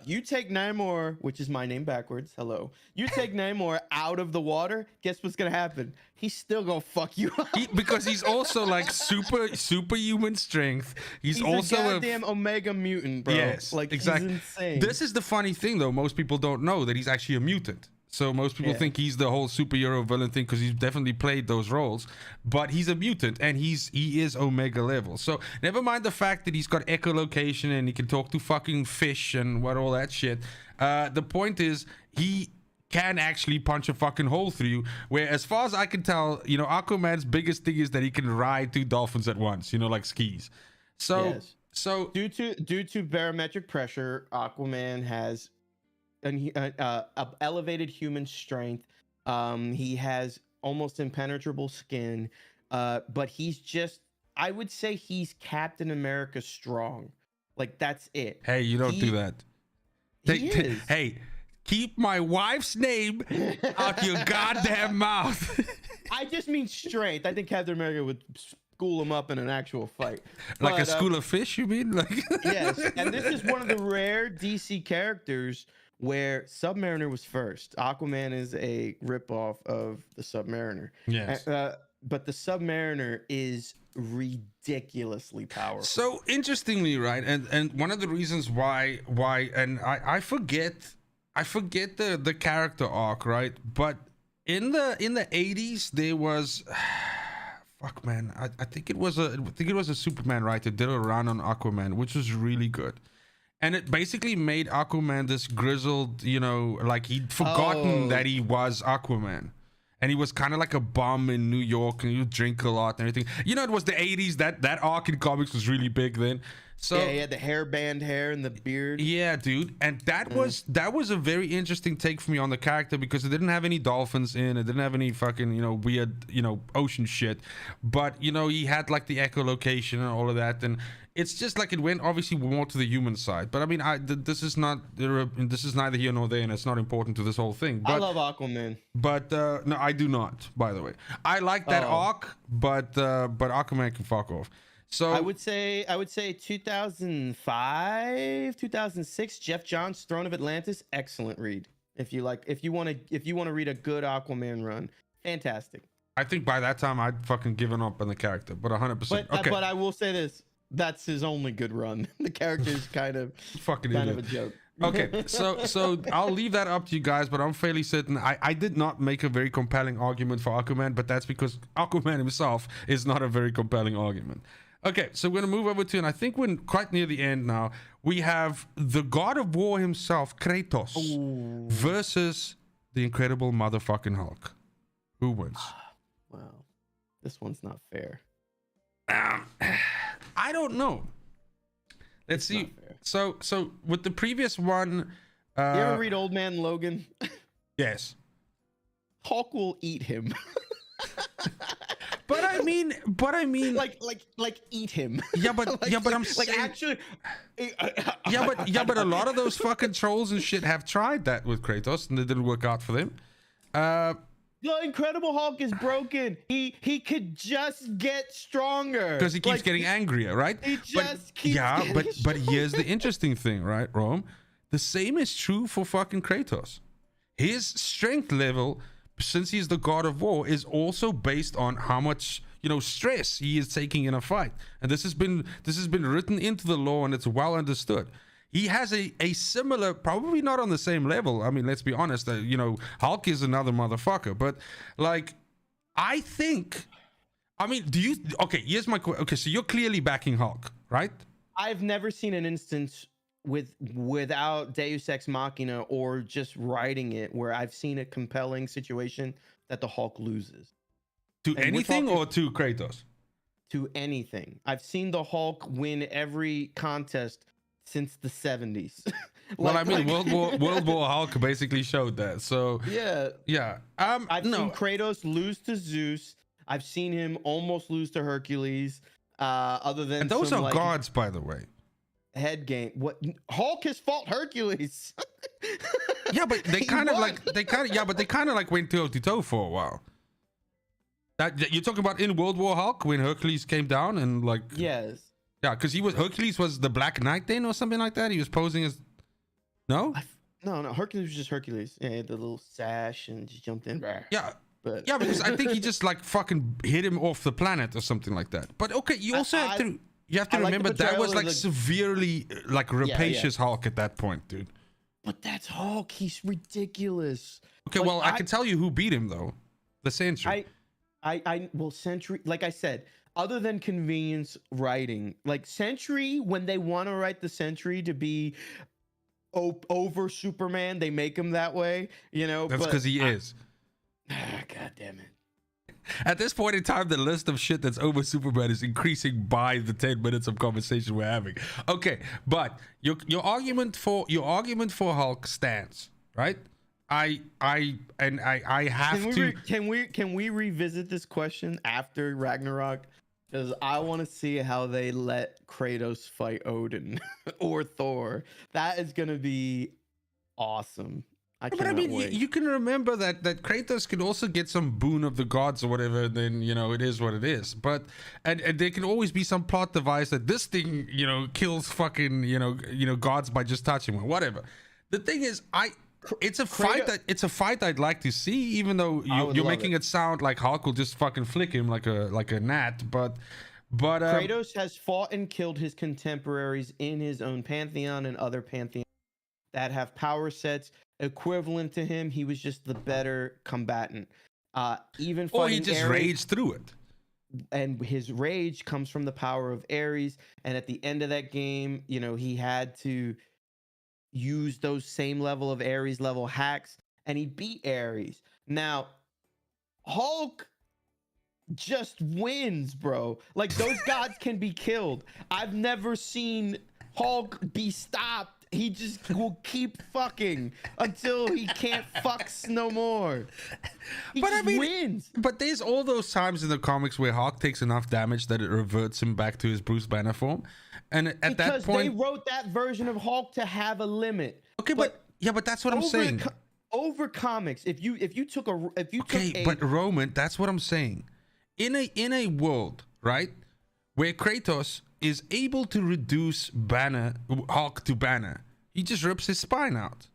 you take Namor, which is my name backwards, hello, you take Namor out of the water, guess what's gonna happen? He's still gonna fuck you up. Because he's also like superhuman strength. He's also a goddamn Omega mutant, bro. Yes, like exactly. He's insane. This is the funny thing, though. Most people don't know that he's actually a mutant. So most people think he's the whole superhero villain thing because he's definitely played those roles. But he's a mutant and he is Omega level. So never mind the fact that he's got echolocation and he can talk to fucking fish and all that shit. The point is he can actually punch a fucking hole through you, where as far as I can tell, Aquaman's biggest thing is that he can ride 2 dolphins at once, like skis. So due to barometric pressure, Aquaman has an elevated human strength. He has almost impenetrable skin, but he's just, I would say he's Captain America strong. Like, that's it. Hey, you don't do that. Hey, keep my wife's name out your goddamn mouth. I just mean strength. I think Captain America would school him up in an actual fight. Like a school of fish, you mean? Like yes, and this is one of the rare DC characters where Submariner was first. Aquaman is a ripoff of the Submariner. Yes. But the Submariner is ridiculously powerful. So interestingly, right? And one of the reasons why and I forget the character arc, right? But in the 80s there was fuck man, I think it was a Superman writer did a run on Aquaman, which was really good. And it basically made Aquaman this grizzled, like he'd forgotten that he was Aquaman. And he was kind of like a bum in New York and he would drink a lot and everything. It was the 80s. That arc in comics was really big then. So yeah, he had the hairband hair and the beard. Yeah, dude. And that was a very interesting take for me on the character because it didn't have any dolphins in. It didn't have any fucking, weird, ocean shit. But, he had like the echolocation and all of that. And it's just like it went obviously more to the human side. But I mean, this is neither here nor there, and it's not important to this whole thing. But, I love Aquaman. But no, I do not, by the way. I like that arc, but Aquaman can fuck off. So I would say 2005, 2006, Jeff Johns' Throne of Atlantis, excellent read. If you want to read a good Aquaman run, fantastic. I think by that time I'd fucking given up on the character, but 100%. Okay. But I will say this, that's his only good run. The character's kind of a joke. Okay, so I'll leave that up to you guys, but I'm fairly certain I did not make a very compelling argument for Aquaman, but that's because Aquaman himself is not a very compelling argument. Okay, so we're going to move over to, and I think we're quite near the end now. We have the God of War himself, Kratos, versus the incredible motherfucking Hulk. Who wins? Wow, this one's not fair. I don't know. Let's see. So with the previous one, you ever read Old Man Logan? Yes. Hulk will eat him. But I mean, like eat him. Yeah, but I'm like saying, actually. but a lot of those fucking trolls and shit have tried that with Kratos and it didn't work out for them. The Incredible Hulk is broken. He could just get stronger because he keeps getting angrier, right? He just keeps getting but here's the interesting thing, right, Rome? The same is true for fucking Kratos. His strength level, since he's the God of War, is also based on how much stress he is taking in a fight, and this has been written into the law and it's well understood. He has a similar, probably not on the same level. I mean, let's be honest. Hulk is another motherfucker, but like, I think. I mean, okay? Here's my question. Okay, so you're clearly backing Hulk, right? I've never seen an instance without Deus Ex Machina or just writing it where I've seen a compelling situation that the Hulk loses. To anything or to Kratos? To anything. I've seen the Hulk win every contest since the 70s. Well, I mean, World War Hulk basically showed that. So yeah. I've seen Kratos lose to Zeus. I've seen him almost lose to Hercules. And those are gods, by the way. head game. What Hulk has fought Hercules. Yeah, but they He kind of won. like went toe to toe for a while. That you're talking about in World War Hulk when Hercules came down and like Yes. yeah, because Hercules was the Black Knight then or something like that. He was posing as no. No. Hercules was just Hercules. Yeah, he had the little sash and just jumped in. Yeah. But Yeah, because I think he just like fucking hit him off the planet or something like that. But okay, you also have to remember that was like severely like rapacious Hulk at that point, dude. But that's Hulk. He's ridiculous. Okay, Like, well I can tell you who beat him though. The Sentry. Well, Sentry, like I said, other than convenience writing, like Sentry, when they want to write the Sentry to be over Superman, they make him that way, you know. That's because he is. God damn it. At this point in time, the list of shit that's over Superman is increasing by the 10 minutes of conversation we're having. Okay, but your argument for Hulk stands, right? I have to. Can we revisit this question after Ragnarok? Because I want to see how they let Kratos fight Odin or Thor. That is gonna be awesome. But I mean, you can remember that Kratos can also get some boon of the gods or whatever. And then it is what it is. But and there can always be some plot device that this thing kills fucking gods by just touching them, whatever. The thing is, it's a fight I'd like to see, even though you're making it sound like Hulk will just fucking flick him like a gnat. But Kratos has fought and killed his contemporaries in his own pantheon and other pantheons that have power sets equivalent to him. He was just the better combatant. Even fighting he just Ares, raged through it. And his rage comes from the power of Ares. And at the end of that game, he had to use those same level of Ares level hacks, and he beat Ares. Now, Hulk just wins, bro. Like, those gods can be killed. I've never seen Hulk be stopped. He just will keep fucking until he can't fucks no more. He just wins. But there's all those times in the comics where Hulk takes enough damage that it reverts him back to his Bruce Banner form. And at that point, they wrote that version of Hulk to have a limit. Okay, but that's what I'm saying. Over comics, if you took but Roman, that's what I'm saying. In a world, right, where Kratos is able to reduce Hulk to Banner, he just rips his spine out.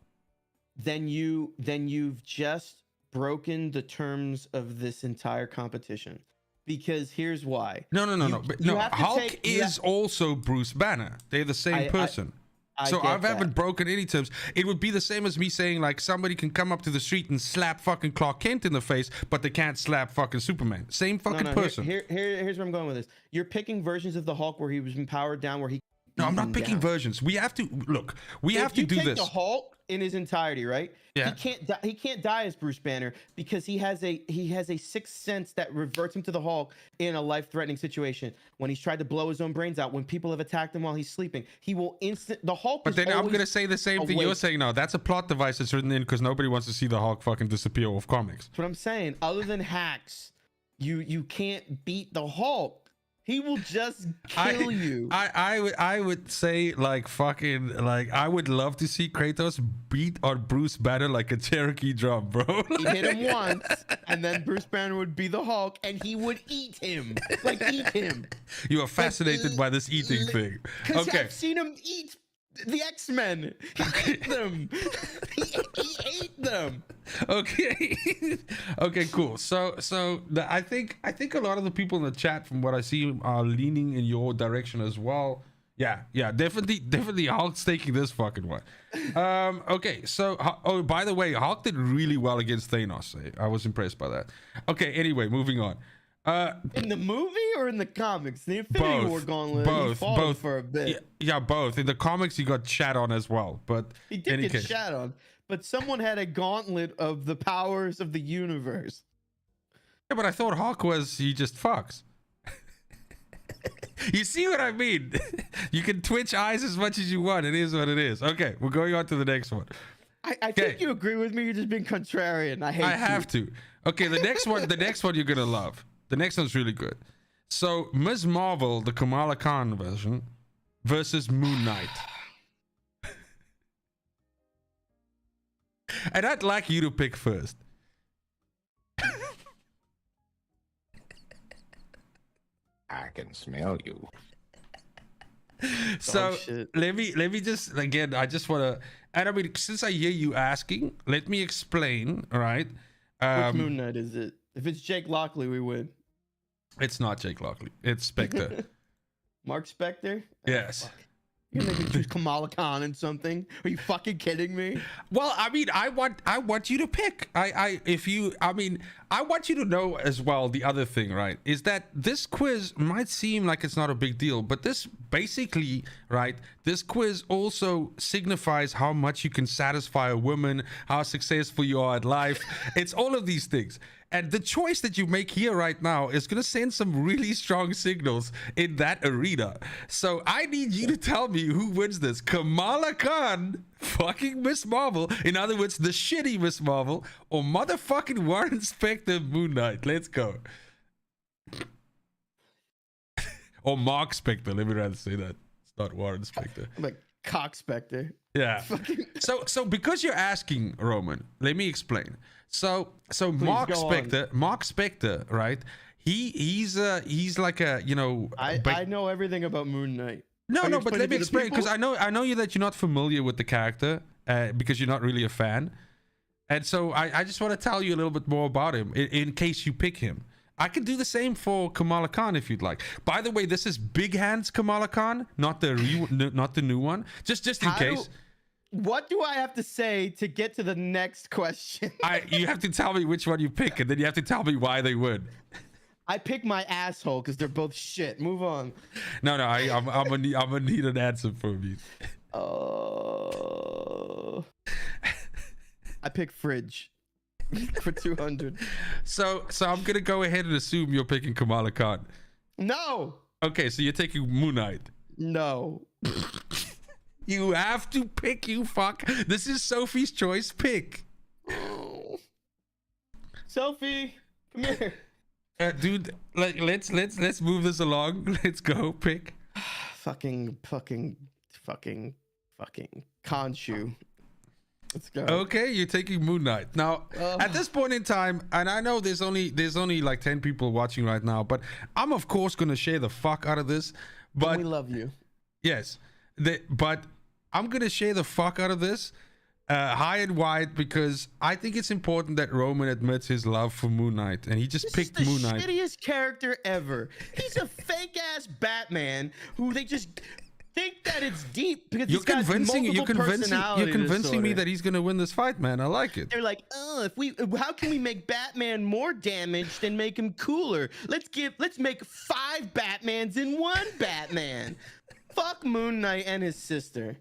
Then you've just broken the terms of this entire competition. Because here's why. No. Hulk is also Bruce Banner. They're the same person. I haven't broken any terms. It would be the same as me saying like somebody can come up to the street and slap fucking Clark Kent in the face, but they can't slap fucking Superman. Same fucking person. Here's where I'm going with this. You're picking versions of the Hulk where he was powered down, where he. No, I'm not picking versions. We have to look. We have to do this. The Hulk in his entirety, right? Yeah. He can't die as Bruce Banner because he has a sixth sense that reverts him to the Hulk in a life-threatening situation. When he's tried to blow his own brains out, when people have attacked him while he's sleeping, he will the Hulk. But then I'm gonna say the same thing you're saying now. That's a plot device that's written in because nobody wants to see the Hulk fucking disappear off comics. That's what I'm saying. Other than hacks, you can't beat the Hulk. He will just kill you. I would say like fucking like I would love to see Kratos beat on Bruce Banner like a Cherokee drum, bro. He hit him once, and then Bruce Banner would be the Hulk, and he would eat him. Like eat him. You are fascinated by this eating thing. Okay. I've seen him eat the X-Men. He ate them. He ate them. Okay. Okay, cool. So I think a lot of the people in the chat, from what I see, are leaning in your direction as well. Yeah, definitely Hulk's taking this fucking one. Okay, so by the way, Hulk did really well against Thanos. I was impressed by that. Okay, anyway, moving on. In the movie or in the comics? The Infinity War Gauntlet. Both for a bit. Yeah, both. In the comics, he got shat on as well, but he did get shat on. But someone had a gauntlet of the powers of the universe. Yeah, but I thought Hulk he just fucks. You see what I mean? You can twitch eyes as much as you want. It is what it is. Okay, we're going on to the next one. I think you agree with me. You're just being contrarian. I have to. Okay, the next one you're gonna love. The next one's really good. So Ms. Marvel, the Kamala Khan version, versus Moon Knight? And I'd like you to pick first. I can smell you. So shit. let me just again, I just want to, and I mean, since I hear you asking, let me explain. All right. Which Moon Knight is it? If it's Jake Lockley, we win. It's not Jake Lockley. It's Spectre. Mark Spector? Yes. You're making me choose Kamala Khan and something? Are you fucking kidding me? Well, I mean, I want you to pick. I want you to know as well. The other thing, right, is that this quiz might seem like it's not a big deal, but this basically, right, this quiz also signifies how much you can satisfy a woman, how successful you are at life. It's all of these things. And the choice that you make here right now is going to send some really strong signals in that arena. So I need you to tell me who wins this. Kamala Khan, fucking Miss Marvel. In other words, the shitty Miss Marvel, or motherfucking Warren Spector Moon Knight. Let's go. Or Mark Spector. Let me rather say that. It's not Warren Spector. I'm like Cock Spector. Yeah. So because you're asking, Roman, let me explain. So Mark Spector, right? He's like a, you know, I know everything about Moon Knight. No, but let me explain, because I know you that you're not familiar with the character because you're not really a fan. And so I just want to tell you a little bit more about him in case you pick him. I can do the same for Kamala Khan if you'd like. By the way, this is Big Hands Kamala Khan, not the new one. Just in case. What do I have to say to get to the next question? You have to tell me which one you pick, and then you have to tell me why they would. I pick my asshole because they're both shit. Move on. No, I'm gonna need an answer from you. I pick fridge for 200. So I'm gonna go ahead and assume you're picking Kamala Khan. No. Okay, so you're taking Moon Knight. No. You have to pick, you fuck. This is Sophie's choice. Pick. Oh. Sophie, come here. Dude, like let's move this along. Let's go. Pick. fucking Khonshu. Let's go. Okay, you're taking Moon Knight. Now, at this point in time, and I know there's only like 10 people watching right now, but I'm of course gonna share the fuck out of this. But we love you. Yes. But I'm gonna share the fuck out of this high and wide, because I think it's important that Roman admits his love for Moon Knight, and he just picked Moon Knight. He's the shittiest character ever. He's a fake ass Batman who they just think that it's deep because you're convincing me that he's gonna win this fight, man. I like it. They're like, oh, how can we make Batman more damaged and make him cooler? Let's make 5 Batmans in one Batman. Fuck Moon Knight and his sister.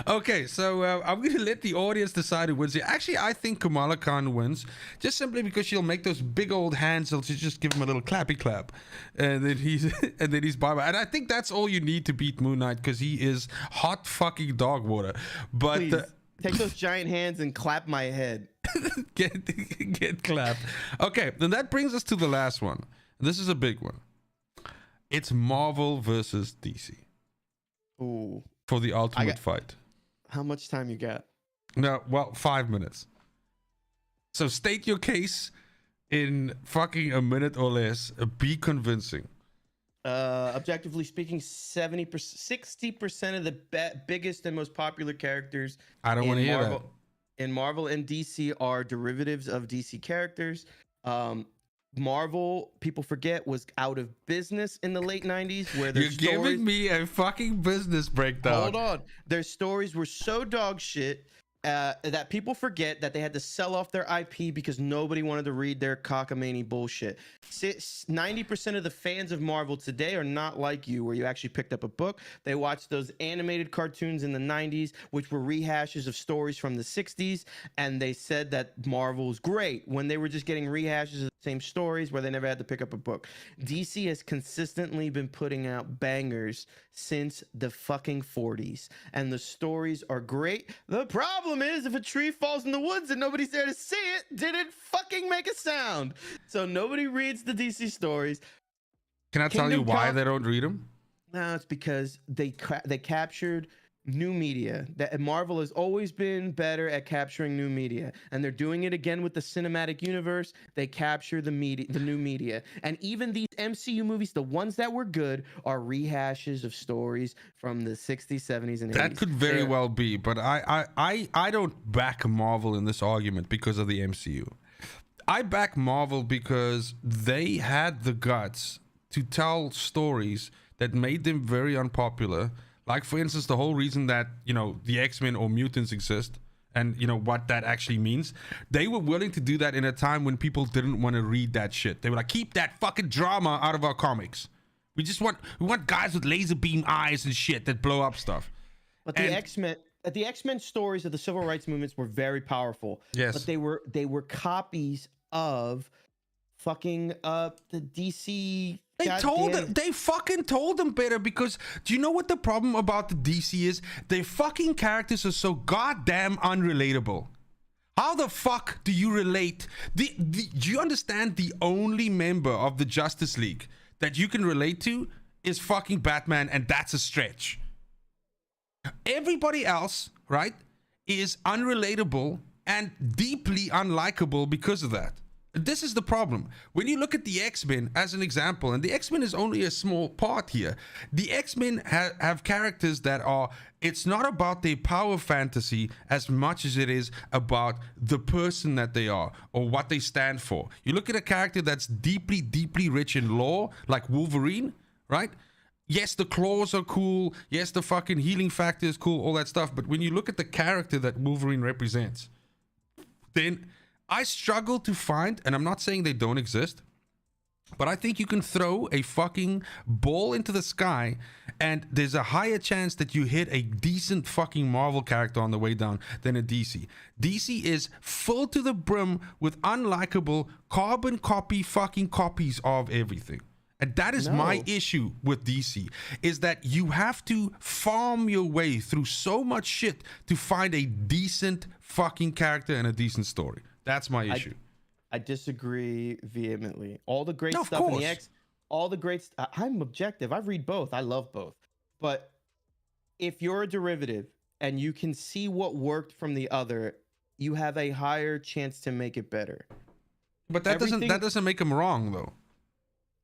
Okay, so I'm gonna let the audience decide who wins here. Actually, I think Kamala Khan wins, just simply because she'll make those big old hands. She'll just give him a little clappy clap, and then he's bye bye. And I think that's all you need to beat Moon Knight, because he is hot fucking dog water. But please, take those giant hands and clap my head. get clapped. Okay, then that brings us to the last one. This is a big one. It's Marvel versus DC. Ooh. For the ultimate fight. How much time you got? No, well, 5 minutes. So state your case in fucking a minute or less. Be convincing. Objectively speaking, 60% of the biggest and most popular characters I don't want to hear that. In Marvel and DC are derivatives of DC characters. Marvel, people forget, was out of business in the late 90s, where their giving me a fucking business breakdown. Hold on. Their stories were so dog shit that people forget that they had to sell off their IP because nobody wanted to read their cockamamie bullshit. 90% of the fans of Marvel today are not like you, where you actually picked up a book. They watched those animated cartoons in the 90s, which were rehashes of stories from the 60s, and they said that Marvel was great when they were just getting rehashes of the same stories where they never had to pick up a book. DC has consistently been putting out bangers since the fucking 40s, and the stories are great. The problem is, if a tree falls in the woods and nobody's there to see it, did it fucking make a sound? So nobody reads the DC stories. Can I tell you why they don't read them? No, it's because they captured new media. That Marvel has always been better at capturing new media, and they're doing it again with the cinematic universe. They capture the new media, and even these MCU movies, the ones that were good, are rehashes of stories from the 60s, 70s, and 80s. That could very well be, but I don't back Marvel in this argument because of the MCU. I back Marvel because they had the guts to tell stories that made them very unpopular. Like, for instance, the whole reason that, the X-Men or mutants exist and, what that actually means. They were willing to do that in a time when people didn't want to read that shit. They were like, keep that fucking drama out of our comics. We want guys with laser beam eyes and shit that blow up stuff. But the X-Men stories of the civil rights movements were very powerful. Yes. But they were copies of fucking the DC. They fucking told them better, because do you know what the problem about the DC is? Their fucking characters are so goddamn unrelatable. How the fuck do you relate? Do you understand the only member of the Justice League that you can relate to is fucking Batman, and that's a stretch. Everybody else, right, is unrelatable and deeply unlikable because of that. This is the problem. When you look at the X-Men as an example, and the X-Men is only a small part here, the X-Men have characters that are, it's not about their power fantasy as much as it is about the person that they are or what they stand for. You look at a character that's deeply, deeply rich in lore, like Wolverine, right? Yes, the claws are cool. Yes, the fucking healing factor is cool, all that stuff. But when you look at the character that Wolverine represents, then I struggle to find, and I'm not saying they don't exist, but I think you can throw a fucking ball into the sky and there's a higher chance that you hit a decent fucking Marvel character on the way down than a DC. DC is full to the brim with unlikable carbon copy fucking copies of everything. And that is my issue with DC, is that you have to farm your way through so much shit to find a decent fucking character and a decent story. That's my issue. I disagree vehemently. All the great stuff in the X, all the great. I'm objective. I read both. I love both. But if you're a derivative and you can see what worked from the other, you have a higher chance to make it better. But that doesn't make them wrong, though.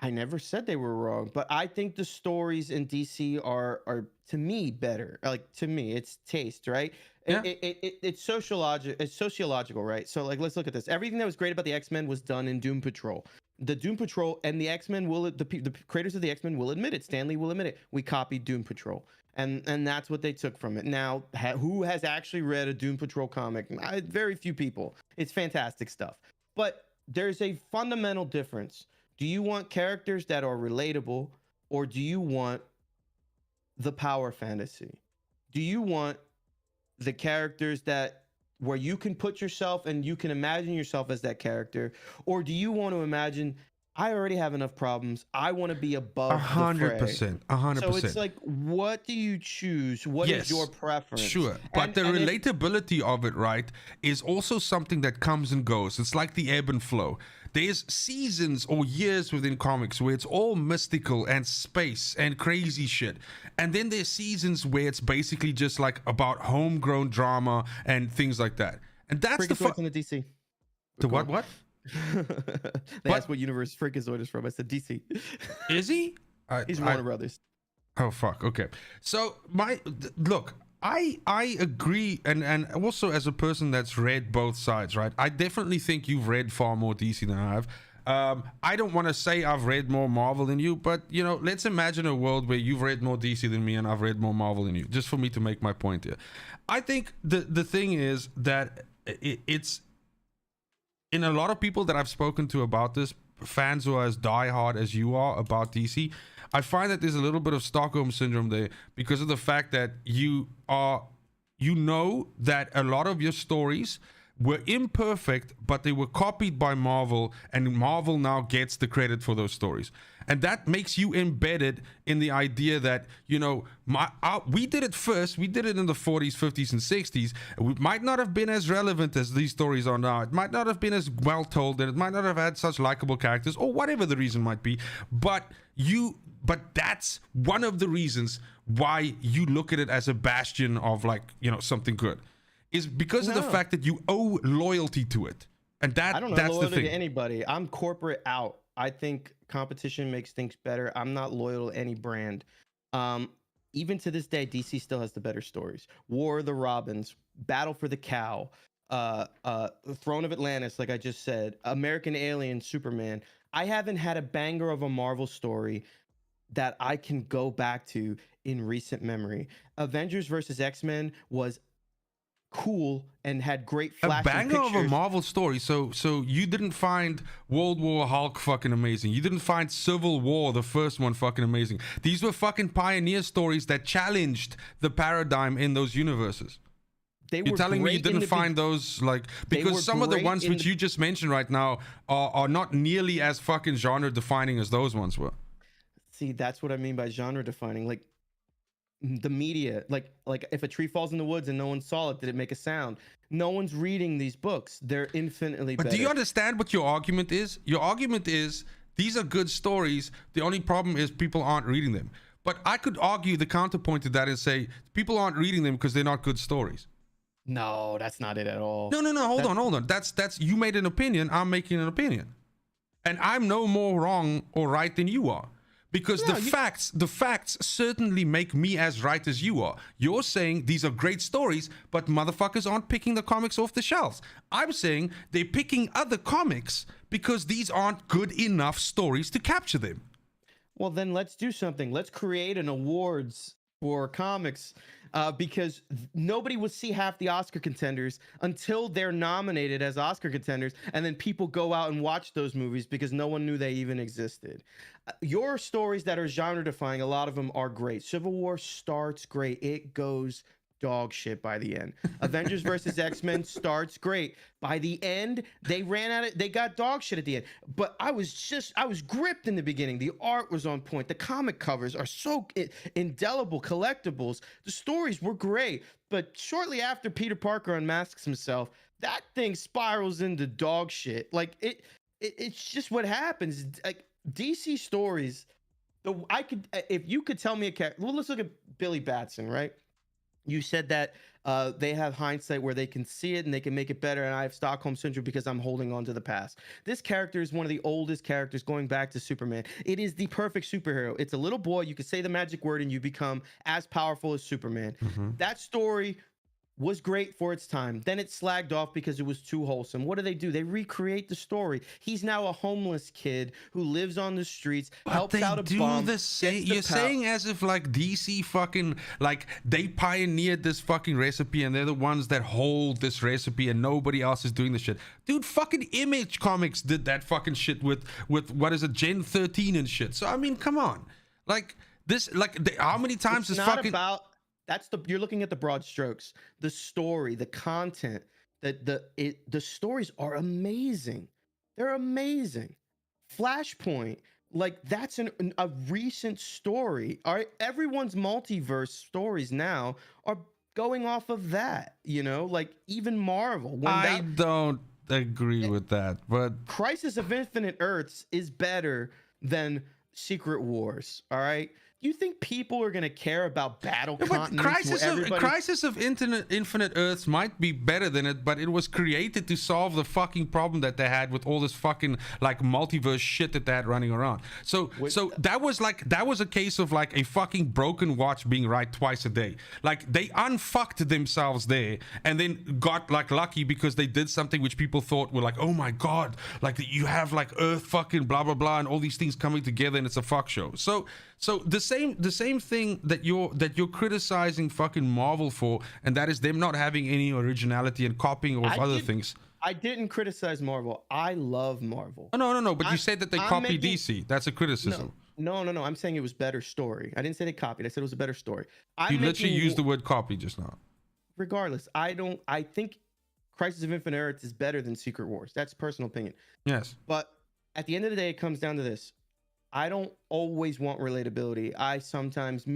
I never said they were wrong, but I think the stories in DC are to me better. Like, to me, it's taste, right? Yeah. It's sociological, right? So, like, let's look at this. Everything that was great about the X-Men was done in Doom Patrol. The Doom Patrol and the X-Men the creators of the X-Men will admit it. Stan Lee will admit it. We copied Doom Patrol, and that's what they took from it. Now, who has actually read a Doom Patrol comic? Very few people. It's fantastic stuff, but there's a fundamental difference. Do you want characters that are relatable, or do you want the power fantasy? Do you want the characters where you can put yourself and you can imagine yourself as that character, or do you want to imagine, I already have enough problems, I want to be above 100%, 100%. So it's like, what do you choose? What is your preference? Sure, but the relatability of it, right, is also something that comes and goes. It's like the ebb and flow. There's seasons or years within comics where it's all mystical and space and crazy shit. And then there's seasons where it's basically just like about homegrown drama and things like that. And that's Freakazoid's in the DC. The what? They asked what universe Freakazoid is from. I said DC. Is he? He's Warner Brothers. Oh, fuck. Okay. So, look, I agree, and also as a person that's read both sides, right? I definitely think you've read far more DC than I have. I don't want to say I've read more Marvel than you, but, let's imagine a world where you've read more DC than me and I've read more Marvel than you, just for me to make my point here. I think the thing is that it's, in a lot of people that I've spoken to about this, fans who are as diehard as you are about DC, I find that there's a little bit of Stockholm syndrome there because of the fact that you know that a lot of your stories were imperfect, but they were copied by Marvel, and Marvel now gets the credit for those stories. And that makes you embedded in the idea that, we did it first. We did it in the 40s, 50s, and 60s. It might not have been as relevant as these stories are now. It might not have been as well told, and it might not have had such likable characters, or whatever the reason might be. But but that's one of the reasons why you look at it as a bastion of like, you know, something good, is because of the fact that you owe loyalty to it. And I don't know that's the loyalty thing. to anybody. I'm corporate out. I think competition makes things better. I'm not loyal to any brand. Even to this day, DC still has the better stories. War of the Robins, Battle for the Cow, Throne of Atlantis, like I just said, American Alien, Superman. I haven't had a banger of a Marvel story that I can go back to in recent memory. Avengers versus X-Men was cool and had great flashing banger pictures. of a Marvel story. So you didn't find World War Hulk fucking amazing. You didn't find Civil War, the first one, fucking amazing. These were fucking pioneer stories that challenged the paradigm in those universes. You're telling me you didn't find those, like, because some of the ones which you just mentioned right now are not nearly as fucking genre defining as those ones were. See, that's what I mean by genre defining. Like the media, like if a tree falls in the woods and no one saw it, did it make a sound? No one's reading these books. They're infinitely better. But do you understand what your argument is? Your argument is these are good stories. The only problem is people aren't reading them. But I could argue the counterpoint to that and say people aren't reading them because they're not good stories. No, that's not it at all. No. Hold on. That's you made an opinion. I'm making an opinion, and I'm no more wrong or right than you are, because the facts certainly make me as right as you are. You're saying these are great stories, but motherfuckers aren't picking the comics off the shelves. I'm saying they're picking other comics because these aren't good enough stories to capture them. Well, then let's do something. Let's create an awards for comics. Because nobody would see half the Oscar contenders until they're nominated as Oscar contenders, and then people go out and watch those movies because no one knew they even existed. Your stories that are genre defying, a lot of them are great. Civil War starts great. It goes dog shit by the end. Avengers versus X-Men starts great. By the end, they ran out of, they got dog shit at the end. But I was gripped in the beginning. The art was on point. The comic covers are so indelible collectibles. The stories were great. But shortly after Peter Parker unmasks himself, that thing spirals into dog shit. Like it's just what happens. Like DC stories, if you could tell me a character, well, let's look at Billy Batson, right? You said that they have hindsight where they can see it and they can make it better, and I have Stockholm Syndrome because I'm holding on to the past. This character is one of the oldest characters going back to Superman. It is the perfect superhero. It's a little boy. You can say the magic word and you become as powerful as Superman. Mm-hmm. That story was great for its time. Then it slagged off because it was too wholesome. What do? They recreate the story. He's now a homeless kid who lives on the streets, helps out a bum. You're saying as if like DC fucking, like they pioneered this fucking recipe and they're the ones that hold this recipe and nobody else is doing the shit. Dude, fucking Image Comics did that fucking shit with what is it, Gen 13 and shit. So I mean, come on. Like this, how many times is fucking... You're looking at the broad strokes, the story, the content, the stories are amazing. They're amazing. Flashpoint, like that's a recent story. All right, everyone's multiverse stories now are going off of that, you know, like even Marvel. I don't agree with that, but Crisis of Infinite Earths is better than Secret Wars. All right. You think people are gonna care about battle continents? Crisis of Infinite Earths might be better than it, but it was created to solve the fucking problem that they had with all this fucking like multiverse shit that they had running around. So that was a case of like a fucking broken watch being right twice a day. Like they unfucked themselves there, and then got like lucky because they did something which people thought were like, oh my god, like you have like Earth fucking blah blah blah and all these things coming together and it's a fuck show. So the same thing that you're criticizing fucking Marvel for, and that is them not having any originality and copying of other things. I didn't criticize Marvel. I love Marvel. No. But you said that they copied DC. That's a criticism. No. I'm saying it was better story. I didn't say they copied. I said it was a better story. You literally used the word copy just now. Regardless, I think Crisis of Infinite Earths is better than Secret Wars. That's personal opinion. Yes. But at the end of the day, it comes down to this. I don't always want relatability. I sometimes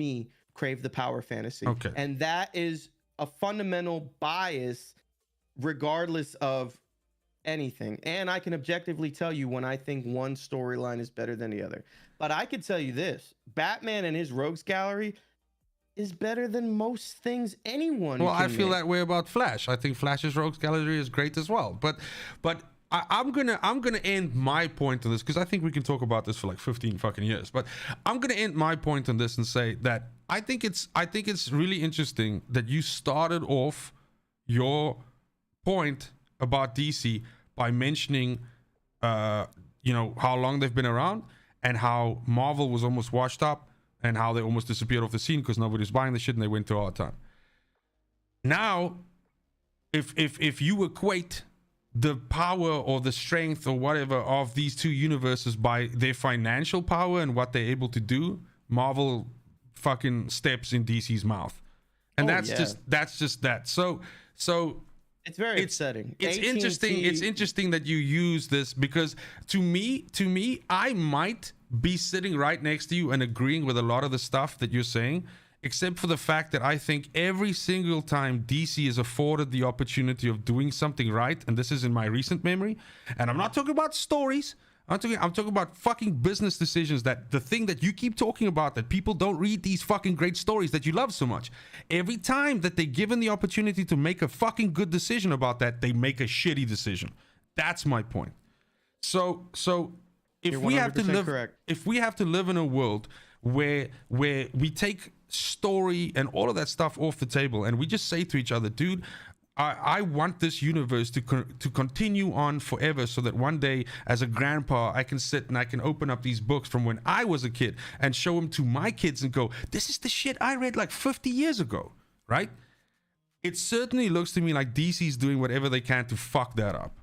crave the power fantasy. Okay. And that is a fundamental bias regardless of anything. And I can objectively tell you when I think one storyline is better than the other. But I could tell you this, Batman and his rogues gallery is better than most things anyone Well, I can feel make. that way about Flash. I think Flash's rogues gallery is great as well. But I'm gonna end my point on this because I think we can talk about this for like 15 fucking years. But I'm gonna end my point on this and say that I think it's really interesting that you started off your point about DC by mentioning how long they've been around and how Marvel was almost washed up and how they almost disappeared off the scene because nobody's buying the shit and they went through a hard time. Now, if you equate the power or the strength or whatever of these two universes by their financial power and what they're able to do, Marvel fucking steps in DC's mouth. And that's just that. So It's very upsetting. It's AT&T interesting. It's interesting that you use this because to me, I might be sitting right next to you and agreeing with a lot of the stuff that you're saying, except for the fact that I think every single time DC is afforded the opportunity of doing something right, and this is in my recent memory, and I'm not talking about stories. I'm talking about fucking business decisions, that the thing that you keep talking about, that people don't read these fucking great stories that you love so much. Every time that they're given the opportunity to make a fucking good decision about that, they make a shitty decision. That's my point. So if we have to live, correct. if we have to live in a world where we take story and all of that stuff off the table and we just say to each other, dude, I want this universe to continue on forever so that one day as a grandpa I can sit and I can open up these books from when I was a kid and show them to my kids and go, this is the shit I read like 50 years ago, right? It certainly looks to me like DC's doing whatever they can to fuck that up.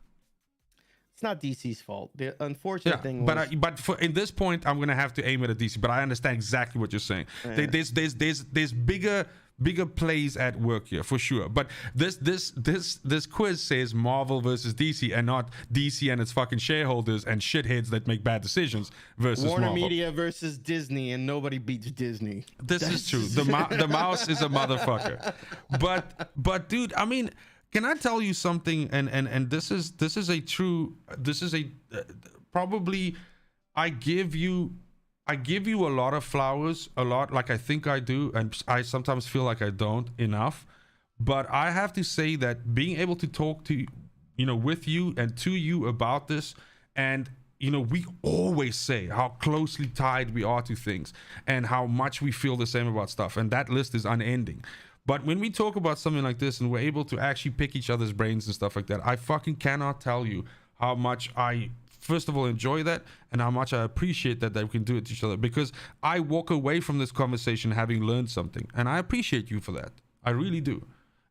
It's not DC's fault. The unfortunate thing was... but for in this point, I'm gonna have to aim it at DC. But I understand exactly what you're saying. Yeah. There's bigger plays at work here for sure. But this quiz says Marvel versus DC and not DC and its fucking shareholders and shitheads that make bad decisions versus Warner Marvel. Media versus Disney, and nobody beats Disney. This is true. The mouse is a motherfucker. But dude, I mean, can I tell you something? And this is probably I give you a lot of flowers, a lot, like I think I do, and I sometimes feel like I don't enough. But I have to say that being able to talk to with you and to you about this, and we always say how closely tied we are to things and how much we feel the same about stuff, and that list is unending. But when we talk about something like this and we're able to actually pick each other's brains and stuff like that, I fucking cannot tell you how much I, first of all, enjoy that and how much I appreciate that we can do it to each other, because I walk away from this conversation having learned something, and I appreciate you for that. I really do.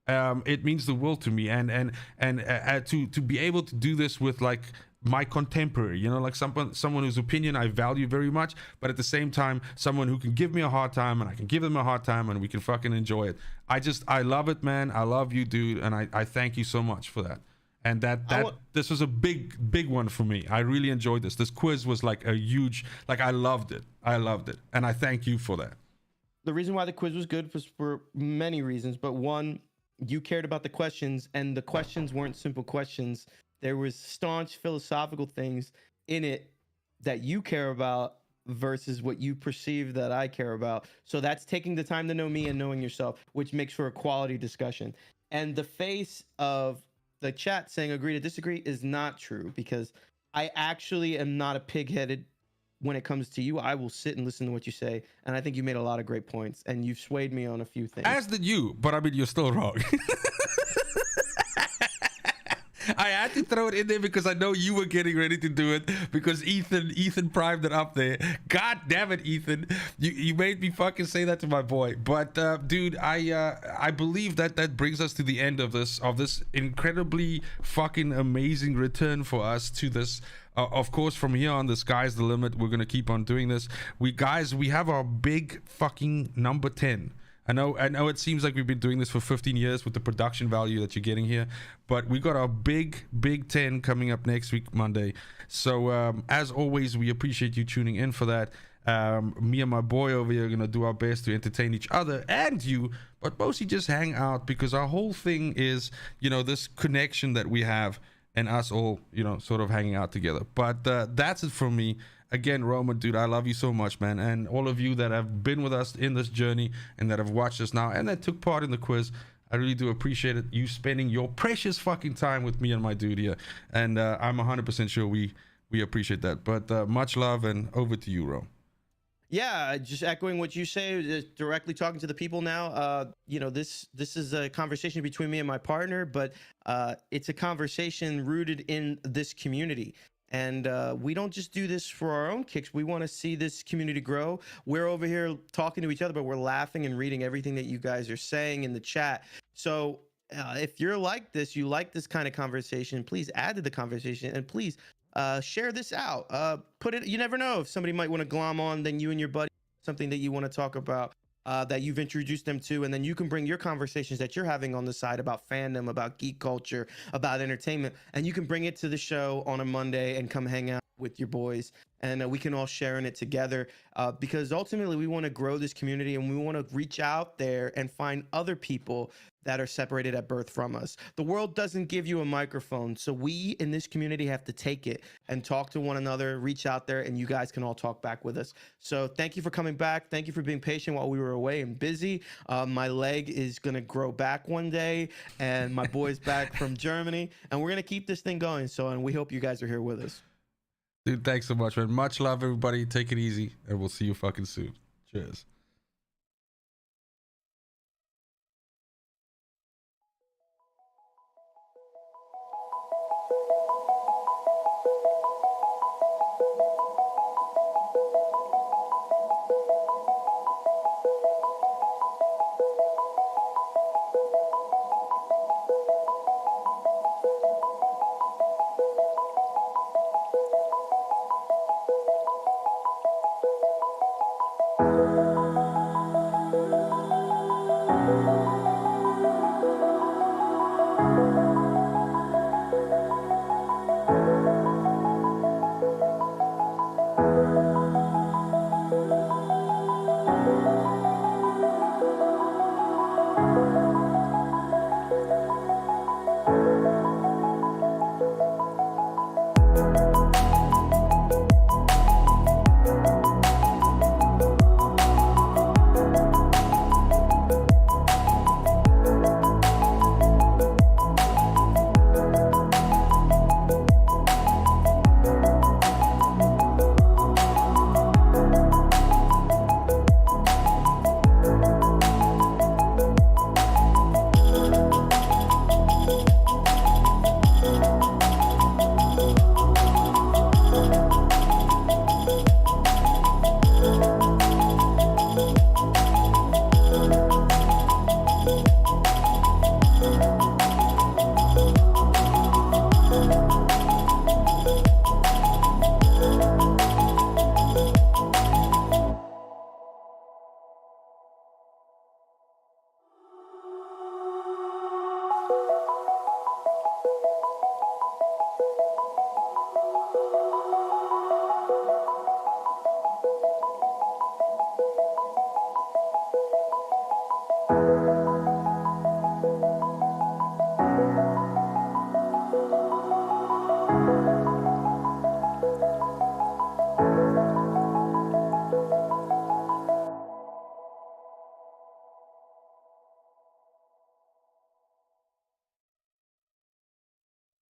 It means the world to me, and to be able to do this with like my contemporary, like someone whose opinion I value very much, but at the same time someone who can give me a hard time and I can give them a hard time and we can fucking enjoy it. I love it, man. I love you, dude, and I thank you so much for that. And this was a big one for me. I really enjoyed this. This quiz was like a huge, like I loved it, and I thank you for that. The reason why the quiz was good was for many reasons, but one, you cared about the questions, and the questions weren't simple questions. There was staunch philosophical things in it that you care about versus what you perceive that I care about. So that's taking the time to know me and knowing yourself, which makes for a quality discussion. And the face of the chat saying agree to disagree is not true, because I actually am not a pig-headed when it comes to you. I will sit and listen to what you say, and I think you made a lot of great points, and you've swayed me on a few things. As did you, but I mean, you're still wrong. I had to throw it in there because I know you were getting ready to do it, because Ethan primed it up there. God damn it, Ethan. You made me fucking say that to my boy. But dude, I believe that brings us to the end of this incredibly fucking amazing return for us to this. Of course, from here on, the sky's the limit. We're gonna keep on doing this. We have our big fucking number 10. I know it seems like we've been doing this for 15 years with the production value that you're getting here, but we got our big 10 coming up next week, Monday. So as always, we appreciate you tuning in for that. Me and my boy over here are gonna do our best to entertain each other and you, but mostly just hang out, because our whole thing is, this connection that we have and us all, you know, sort of hanging out together. But that's it from me. Again, Roman, dude, I love you so much, man. And all of you that have been with us in this journey and that have watched us now and that took part in the quiz, I really do appreciate it. You spending your precious fucking time with me and my dude here. And I'm 100% sure we appreciate that. But much love, and over to you, Ro. Yeah, just echoing what you say, just directly talking to the people now. You know, this is a conversation between me and my partner, but it's a conversation rooted in this community. And we don't just do this for our own kicks. We want to see this community grow. We're over here talking to each other, but we're laughing and reading everything that you guys are saying in the chat. So if you're like this, you like this kind of conversation, please add to the conversation, and please share this out. Put it. You never know if somebody might want to glom on, then you and your buddy, something that you want to talk about. That you've introduced them to, and then you can bring your conversations that you're having on the side about fandom, about geek culture, about entertainment, and you can bring it to the show on a Monday and come hang out with your boys, and we can all share in it together, because ultimately we want to grow this community, and we want to reach out there and find other people that are separated at birth from us. The world doesn't give you a microphone, so we in this community have to take it and talk to one another, reach out there, and you guys can all talk back with us. So thank you for coming back. Thank you for being patient while we were away and busy. My leg is gonna grow back one day, and my boy's back from Germany, and we're gonna keep this thing going. So, and we hope you guys are here with us. Dude, thanks so much, man. Much love, everybody. Take it easy, and we'll see you fucking soon. Cheers.